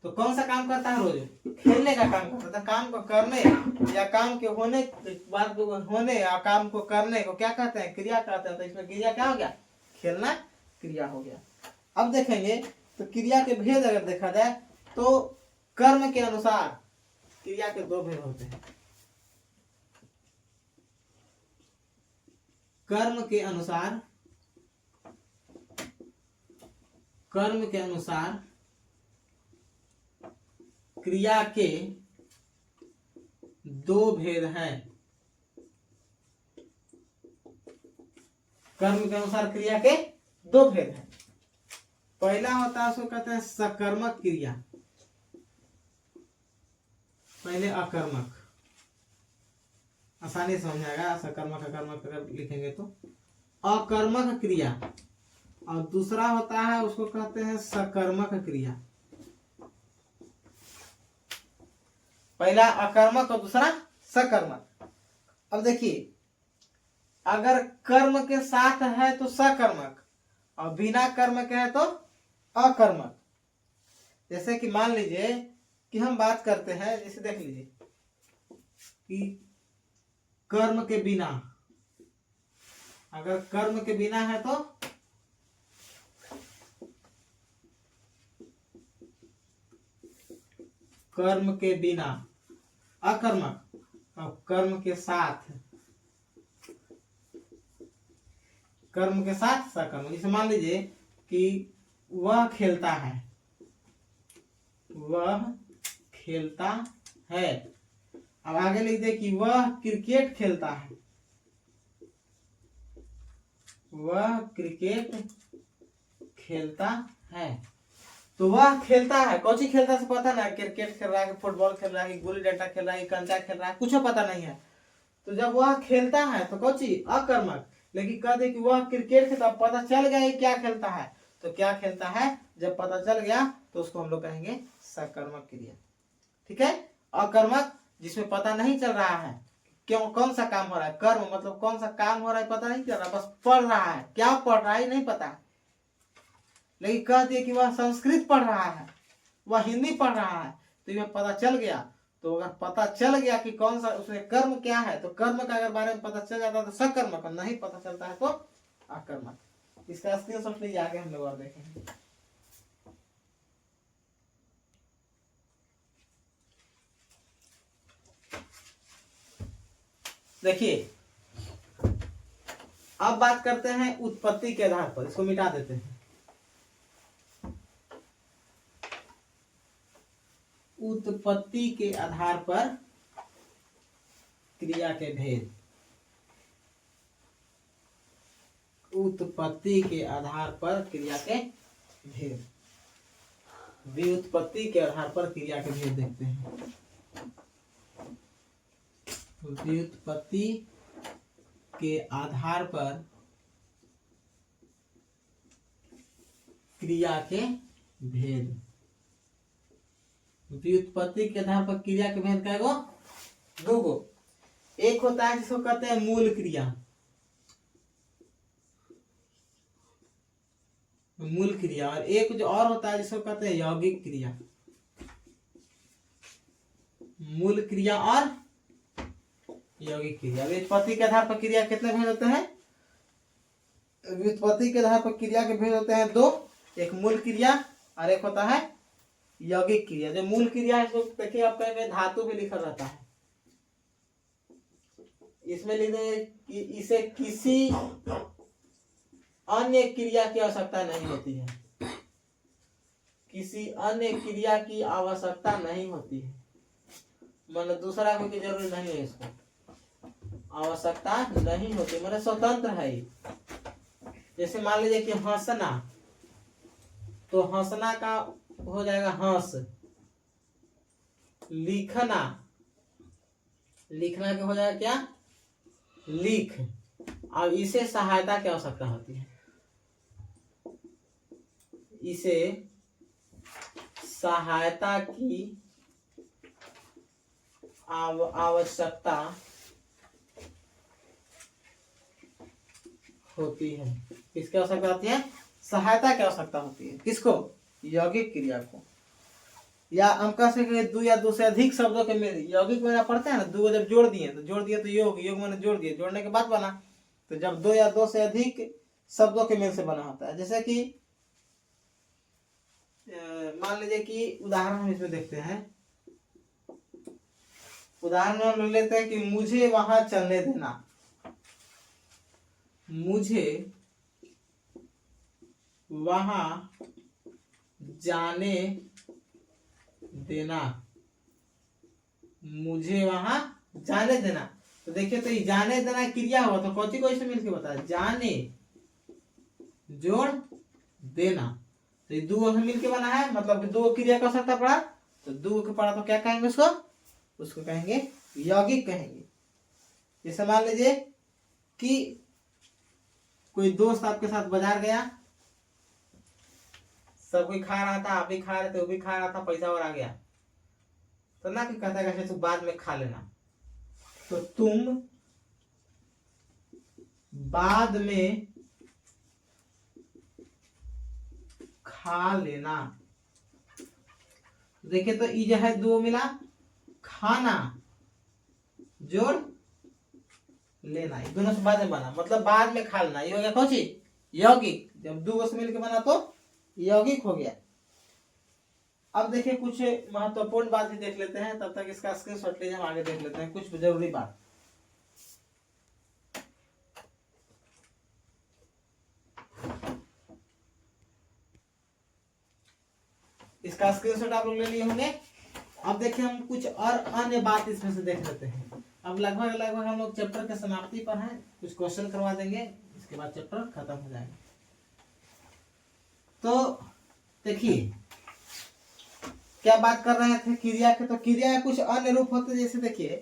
तो कौन सा काम करता है? रोज खेलने का काम करता है। काम को करने या काम के होने, बात होने या काम को करने को क्या कहते हैं? क्रिया कहते हैं। तो इसमें क्रिया क्या हो गया? खेलना क्रिया हो गया। अब देखेंगे तो क्रिया के भेद अगर देखा जाए तो कर्म के अनुसार क्रिया के दो भेद होते हैं। कर्म के अनुसार क्रिया के दो भेद हैं। कर्म के अनुसार क्रिया के दो भेद हैं। पहला होता है, उसको कहते हैं सकर्मक क्रिया। पहले अकर्मक, आसानी समझ आएगा। सकर्मक अकर्मक अगर लिखेंगे तो अकर्मक क्रिया, और दूसरा होता है उसको कहते हैं सकर्मक क्रिया। पहला अकर्मक और दूसरा सकर्मक। अब देखिए, अगर कर्म के साथ है तो सकर्मक और बिना कर्म के है तो अकर्मक। जैसे कि मान लीजिए कि हम बात करते हैं, जैसे देख लीजिए कि कर्म के बिना, अगर कर्म के बिना है तो कर्म के बिना अकर्मक और कर्म के साथ सकर्मक। जैसे मान लीजिए कि वह खेलता है, अब आगे लिख दे कि वह क्रिकेट खेलता है, तो वह खेलता है, कौन सी खेलता से पता ना, क्रिकेट खेल रहा है, फुटबॉल खेल रहा है, गुल्ली डंडा खेल रहा है, कंचा खेल रहा है, कुछ पता नहीं है। तो जब वह खेलता है तो कौन सी अकर्मक। लेकिन कह दे कि वह क्रिकेट खेलता, पता चल गया क्या खेलता है, तो क्या खेलता है जब पता चल गया तो उसको हम लोग कहेंगे सकर्मक क्रिया। ठीक है। अकर्मक जिसमें पता नहीं चल रहा है क्यों कौन सा काम हो रहा है, कर्म मतलब कौन सा काम हो रहा है पता नहीं चल रहा, बस पढ़ रहा है, क्या पढ़ रहा है नहीं पता। लेकिन कह दिए कि वह संस्कृत पढ़ रहा है, वह हिंदी पढ़ रहा है, तो ये पता चल गया। तो अगर पता चल गया कि कौन सा उसमें कर्म क्या है, तो कर्म का अगर बारे में पता चल जाता है तो सकर्मक, नहीं पता चलता है तो अकर्मक। इसका स्क्रीनशॉट लीजिए, आगे हम लोग और देखेंगे। देखिए अब बात करते हैं उत्पत्ति के आधार पर, इसको मिटा देते हैं। उत्पत्ति के आधार पर क्रिया के भेद, उत्पत्ति के आधार पर क्रिया के भेद, व्युत्पत्ति के आधार पर क्रिया के भेद देखते हैं। व्युत्पत्ति के आधार पर क्रिया के भेद, व्युत्पत्ति के आधार पर क्रिया के भेद क्या गो, दो गो। एक होता है जिसको कहते हैं मूल क्रिया, और एक जो और होता है जिसको कहते हैं यौगिक क्रिया। मूल क्रिया और यौगिक क्रिया। व्युत्पत्ति के आधार पर क्रिया कितने भेद होते हैं, व्युत्पत्ति के आधार पर क्रिया के भेद होते हैं दो, एक मूल क्रिया और एक होता है यौगिक क्रिया। जो मूल क्रिया है इसको देखिए आप कहेंगे धातु भी लिखा रहता है, इसमें लिख देंगे कि इसे किसी अन्य क्रिया की आवश्यकता नहीं होती है, किसी अन्य क्रिया की आवश्यकता नहीं होती है, मतलब दूसरा कोई की जरूरत नहीं है, इसको आवश्यकता नहीं होती, मतलब स्वतंत्र है। जैसे मान लीजिए कि हंसना, तो हंसना का हो जाएगा हंस, लिखना, लिखना का हो जाएगा क्या, लिख। अब इसे सहायता की आवश्यकता होती है, इसे सहायता की आवश्यकता होती है। किसकी आवश्यकता होती है, सहायता की आवश्यकता होती है, किसको, यौगिक क्रिया को। या हम कह सके दो या दो से अधिक शब्दों के मेल, यौगिक में पढ़ते हैं ना, दो जब जोड़ दिए तो योग, योग मैंने जोड़ दिए, जोड़ने के बाद बना, तो जब दो या दो से अधिक शब्दों के मेल से बना होता है। जैसे कि मान लीजिए कि उदाहरण हम इसमें देखते हैं, उदाहरण हम लेते हैं कि मुझे वहां चलने देना, मुझे वहां जाने देना, मुझे वहां जाने देना। तो देखिए तो ये जाने देना क्रिया हुआ, तो कौन सी को इसमें मिलकर बता, जाने जोड़ देना, तो ये दो मिलके बना है, मतलब दो क्रिया का आवश्यकता पड़ा, तो दो के पड़ा तो क्या कहेंगे उसको, उसको कहेंगे यौगिक कहेंगे। जैसे मान लीजिए कि कोई दोस्त आपके साथ बाजार गया, सब कोई खा रहा था, आप भी खा रहे थे, वो भी खा रहा था, पैसा और आ गया, तो ना कि कहता है तू बाद में खा लेना, तो तुम बाद में खा लेना। देखिए तो ये जो है दो मिला, खाना जोड़ लेना, ये दोनों से बाद में बना, मतलब बाद में खा लेना, ये हो गया कौन चीज, यौगिक। जब दो से मिलकर बना तो यौगिक हो गया। अब देखिए कुछ महत्वपूर्ण बात भी देख लेते हैं, तब तक इसका स्क्रीनशॉट लीजिए, हम आगे देख लेते हैं कुछ जरूरी बात। इसका स्क्रीनशॉट आप लोग ले लिए होंगे। अब देखिए हम कुछ और अन्य बात इसमें से देख लेते हैं। अब लगभग हम लोग चैप्टर के समाप्ति पर हैं, कुछ क्वेश्चन करवा देंगे, इसके बाद चैप्टर खत्म हो जाएगा। तो देखिए क्या बात कर रहे थे क्रिया के, तो क्रिया के कुछ अन्य रूप होते हैं। जैसे देखिए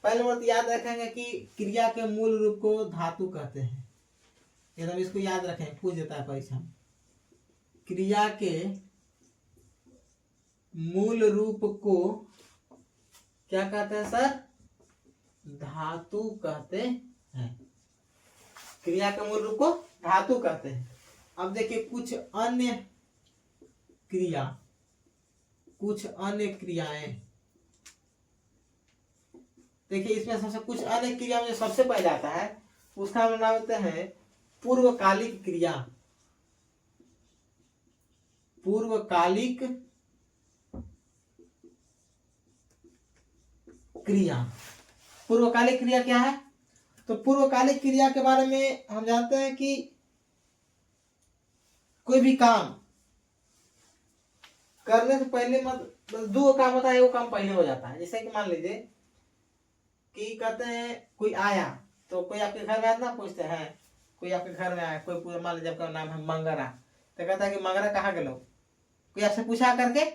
पहले बात याद रखेंगे कि क्रिया के मूल रूप को धातु कहते हैं, एकदम इसको याद रखें, पूछ देता है परीक्षा में। क्रिया के मूल रूप को क्या कहते हैं सर? धातु कहते हैं। क्रिया के मूल रूप को धातु कहते हैं। अब देखिए कुछ अन्य क्रियाएं, देखिए इसमें सबसे कुछ अन्य क्रिया में जो सबसे पहले आता है उसका नाम होता है पूर्वकालिक क्रिया। पूर्वकालिक क्रिया क्या है? तो पूर्वकालिक क्रिया के बारे में हम जानते हैं कि कोई भी काम करने से पहले मतलब दो काम होता है, वो काम पहले हो जाता है। जैसे कि मान लीजिए कि कहते हैं कोई आया, तो कोई आपके घर में आया ना, पूछते हैं कोई आपके घर में आया, कोई पूरा मान लीजिए आपका नाम है मंगरा, तो कहता है कि मंगरा कहाँ गए, कोई आपसे पूछा करके,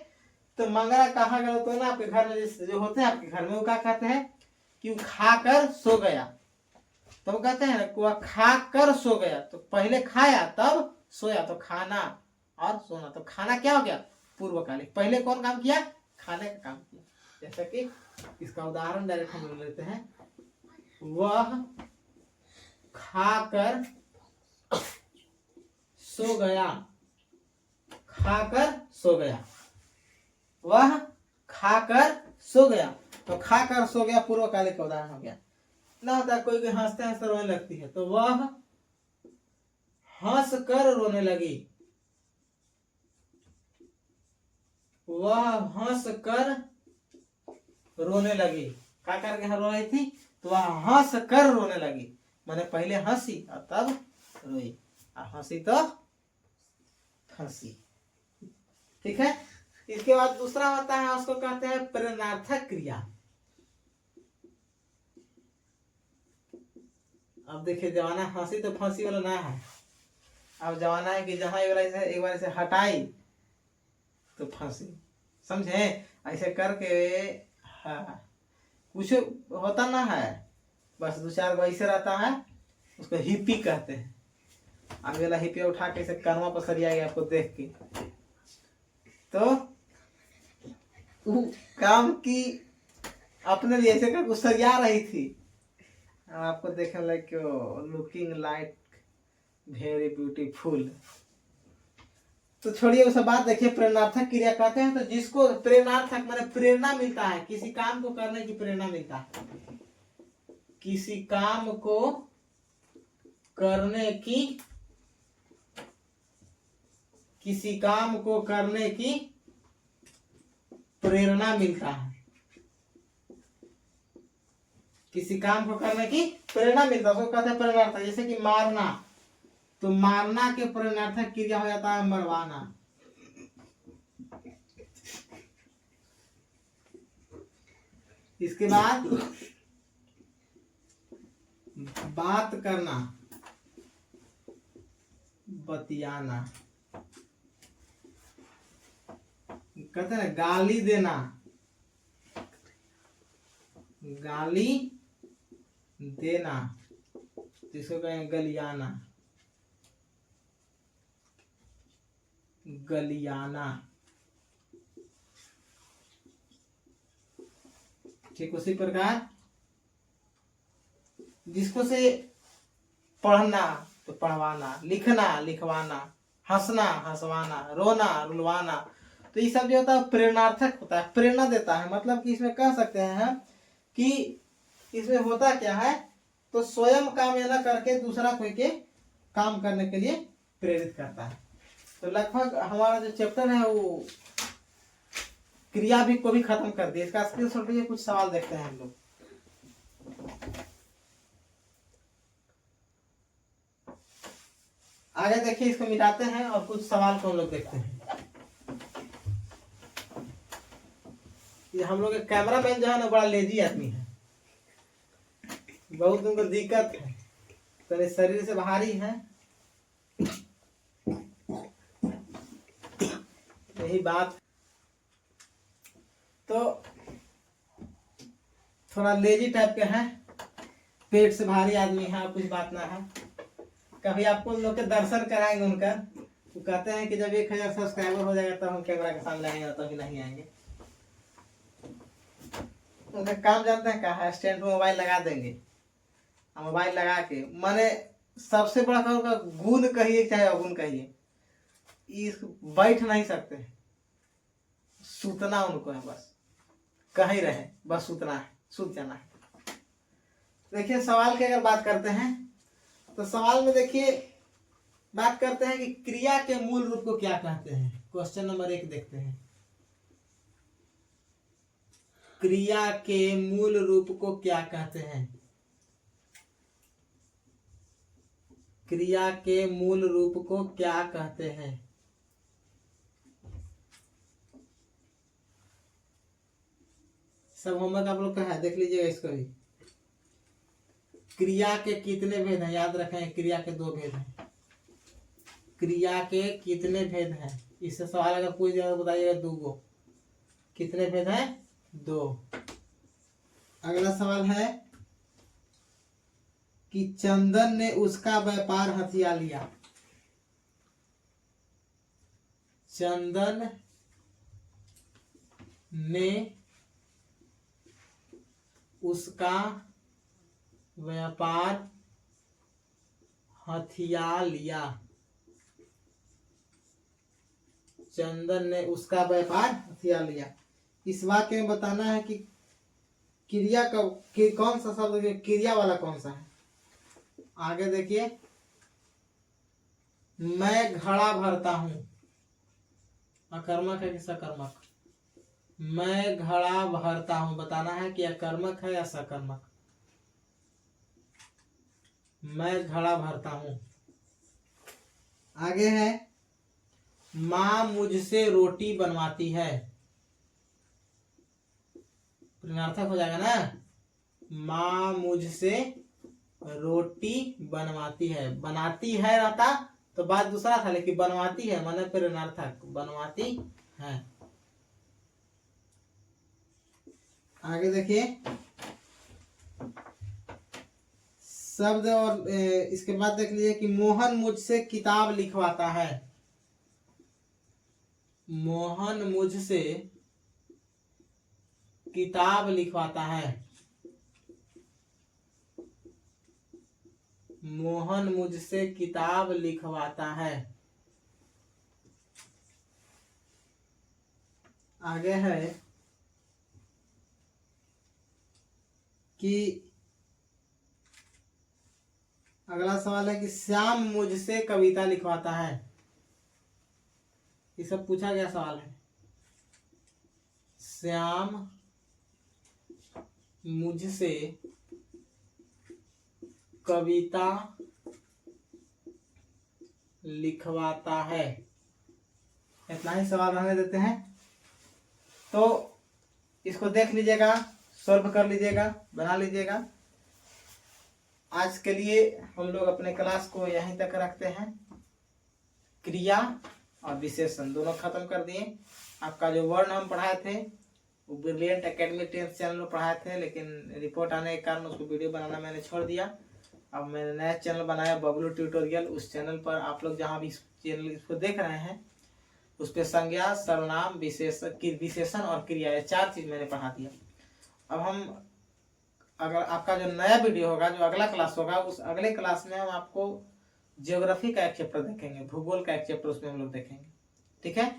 तो मंगरा कहाँ गए, तो ना आपके घर में जो होते हैं आपके घर में वो क्या कहते हैं कि खाकर सो गया। तो वो कहते हैं वो खाकर सो गया, तो पहले खाया तब सोया, तो खाना और सोना, तो खाना क्या हो गया? पूर्वकालिक। पहले कौन काम किया? खाने का काम किया। जैसा कि इसका उदाहरण डायरेक्ट हम लेते हैं, वह खाकर सो गया। खाकर सो गया, वह खाकर सो गया, तो खाकर सो गया पूर्वकालिक का उदाहरण हो गया। ना होता है कोई हंसते हंसते रोने लगती है, तो वह हंस कर रोने लगी। वह हंस कर रोने लगी। क्या करके रो रही थी? तो वह हंस कर रोने लगी, मैंने पहले हंसी और तब रोई, हंसी तो हंसी। ठीक है। इसके बाद दूसरा होता है, उसको कहते हैं प्रेरणार्थक क्रिया। अब देखिए जमाना हंसी तो फांसी वाला ना है, अब जमाना है कि जहां एक बार ऐसे हटाई तो फांसी, समझे? ऐसे करके हाँ, कुछ होता ना है, बस दो चार गो ऐसे रहता है, उसको हिप्पी कहते हैं। आगे वाला हिप्पी उठा के ऐसे कनवा पर सरिया गया आपको देख के, तो वो काम की अपने लिए ऐसे करके सरिया रही थी, आपको देखने like looking like very beautiful. तो छोड़िए उस बात, देखिए प्रेरणार्थक क्रिया कहते हैं, तो जिसको प्रेरणार्थक माने प्रेरणा मिलता है, किसी काम को करने की प्रेरणा मिलता है, किसी काम को करने की, किसी काम को करने की प्रेरणा मिलता है, किसी काम को करने की प्रेरणा मिलता है, उसको कहते हैं प्रेरणार्थक। जैसे कि मारना, तो मारना के प्रेरणार्थक क्रिया हो जाता है मरवाना। इसके बाद बात करना, बतियाना, कहते हैं गाली देना, गाली देना, जिसको कहें गलियाना, गलियाना। ठीक उसी प्रकार जिसको से पढ़ना तो पढ़वाना, लिखना लिखवाना, हंसना हंसवाना, रोना रुलवाना, तो ये सब जो होता है प्रेरणार्थक होता है, प्रेरणा देता है। मतलब कि इसमें कह सकते हैं कि इसमें होता क्या है, तो स्वयं काम न करके दूसरा कोई के काम करने के लिए प्रेरित करता है। तो लगभग हमारा जो चैप्टर है वो क्रिया भी को भी खत्म कर दिया। इसका स्क्रीनशॉट लीजिए, कुछ सवाल देखते हैं हम लोग। आगे देखिए, इसको मिटाते हैं और कुछ सवाल को हम लोग देखते हैं। ये हम लोग कैमरा मैन जो है ना बड़ा लेजी आदमी है, बहुत उनको दिक्कत है, तो शरीर से भारी है, यही बात। तो थोड़ा लेजी टाइप के हैं, पेट से भारी आदमी है, कुछ बात ना है। कभी आपको उन लोग के दर्शन कराएंगे उनका, वो कहते हैं कि जब 1000 सब्सक्राइबर हो जाएगा तब हम कैमरा के सामने आएंगे, तभी नहीं आएंगे। उनका काम जानते हैं क्या है? स्टैंड पे मोबाइल लगा देंगे, मोबाइल लगा के माने सबसे बड़ा उनका गुण कहिए चाहे अवगुण कहिए, इस बैठ नहीं सकते, सूतना उनको है, बस कहीं रहे, बस सूतना है, सूत जाना है। देखिए सवाल की अगर बात करते हैं तो सवाल में देखिए बात करते हैं कि क्रिया के मूल रूप को क्या कहते हैं। क्वेश्चन नंबर 1 देखते हैं, क्रिया के मूल रूप को क्या कहते हैं? क्रिया के मूल रूप को क्या कहते हैं? सब होमवर्क आप लोग का है, देख लीजिएगा इसको भी। क्रिया के कितने भेद हैं? याद रखें, क्रिया के 2 भेद हैं। क्रिया के कितने भेद हैं? इससे सवाल अगर पूछ दिया तो बताइएगा 2 गो। कितने भेद हैं? 2। अगला सवाल है कि चंदन ने उसका व्यापार हथिया लिया। चंदन ने उसका व्यापार हथिया लिया। चंदन ने उसका व्यापार हथिया लिया। इस वाक्य में बताना है कि क्रिया का कौन सा शब्द, क्रिया वाला कौन सा है। आगे देखिए, मैं घड़ा भरता हूं, अकर्मक है कि सकर्मक? मैं घड़ा भरता हूं, बताना है कि अकर्मक है या सकर्मक। मैं घड़ा भरता हूं। आगे है, मां मुझसे रोटी बनवाती है, प्रश्नार्थक हो जाएगा ना। मां मुझसे रोटी बनवाती है, बनाती है रहता तो बात दूसरा था, लेकिन बनवाती है माने प्रश्नार्थक, बनवाती है। आगे देखिए, शब्द और इसके बाद देख लीजिए कि मोहन मुझसे किताब लिखवाता है। मोहन मुझसे किताब लिखवाता है। मोहन मुझसे किताब लिखवाता है। आगे है कि अगला सवाल है कि श्याम मुझसे कविता लिखवाता है। ये सब पूछा गया सवाल है। श्याम मुझसे कविता लिखवाता है। इतना ही सवाल रहने देते हैं, तो इसको देख लीजिएगा, सॉल्व कर लीजिएगा, बना लीजिएगा। आज के लिए हम लोग अपने क्लास को यहीं तक रखते हैं। क्रिया और विशेषण दोनों खत्म कर दिए। आपका जो वर्ण हम पढ़ाए थे वो ब्रिलियंट एकेडमी 10th चैनल पर पढ़ाए थे, लेकिन रिपोर्ट आने के कारण उसको वीडियो बनाना मैंने छोड़ दिया। अब मैंने नया चैनल बनाया बबलू ट्यूटोरियल। उस चैनल पर आप लोग जहाँ भी चैनल इसको देख रहे हैं उस पर संज्ञा, सर्वनाम, विशेषण और क्रिया, ये 4 चीज मैंने पढ़ा दिया। अब हम अगर आपका जो नया वीडियो होगा, जो अगला क्लास होगा, उस अगले क्लास में हम आपको ज्योग्राफी का एक चैप्टर देखेंगे, भूगोल का एक चैप्टर उसमें हम लोग देखेंगे। ठीक है,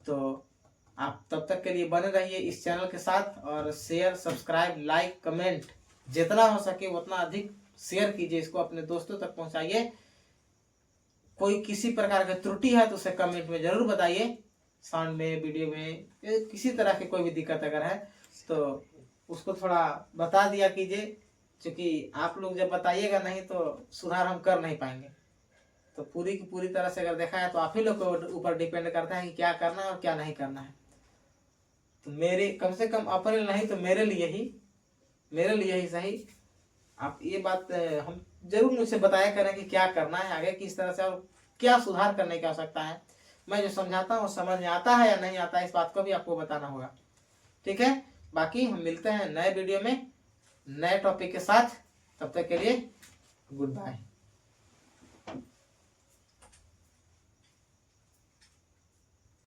तो आप तब तक के लिए बने रहिए इस चैनल के साथ, और शेयर, सब्सक्राइब, लाइक, कमेंट जितना हो सके उतना अधिक शेयर कीजिए, इसको अपने दोस्तों तक पहुंचाइए। कोई किसी प्रकार की त्रुटि है तो उसे कमेंट में जरूर बताइए। साउंड में, वीडियो में, किसी तरह की कोई भी दिक्कत अगर है तो उसको थोड़ा बता दिया कीजिए, क्योंकि आप लोग जब बताइएगा नहीं तो सुधार हम कर नहीं पाएंगे। तो पूरी की पूरी तरह से अगर देखा है तो आप ही लोग के ऊपर डिपेंड करता है कि क्या करना है और क्या नहीं करना है। तो मेरे कम से कम अपने नहीं तो मेरे लिए ही सही आप ये बात हम जरूर मुझसे बताया करें कि क्या करना है आगे, किस तरह से और क्या सुधार करने की आवश्यकता है। मैं जो समझाता हूँ समझ में आता है या नहीं आता है, इस बात को भी आपको बताना होगा। ठीक है, बाकी हम मिलते हैं नए वीडियो में नए टॉपिक के साथ। तब तक के लिए गुड बाय।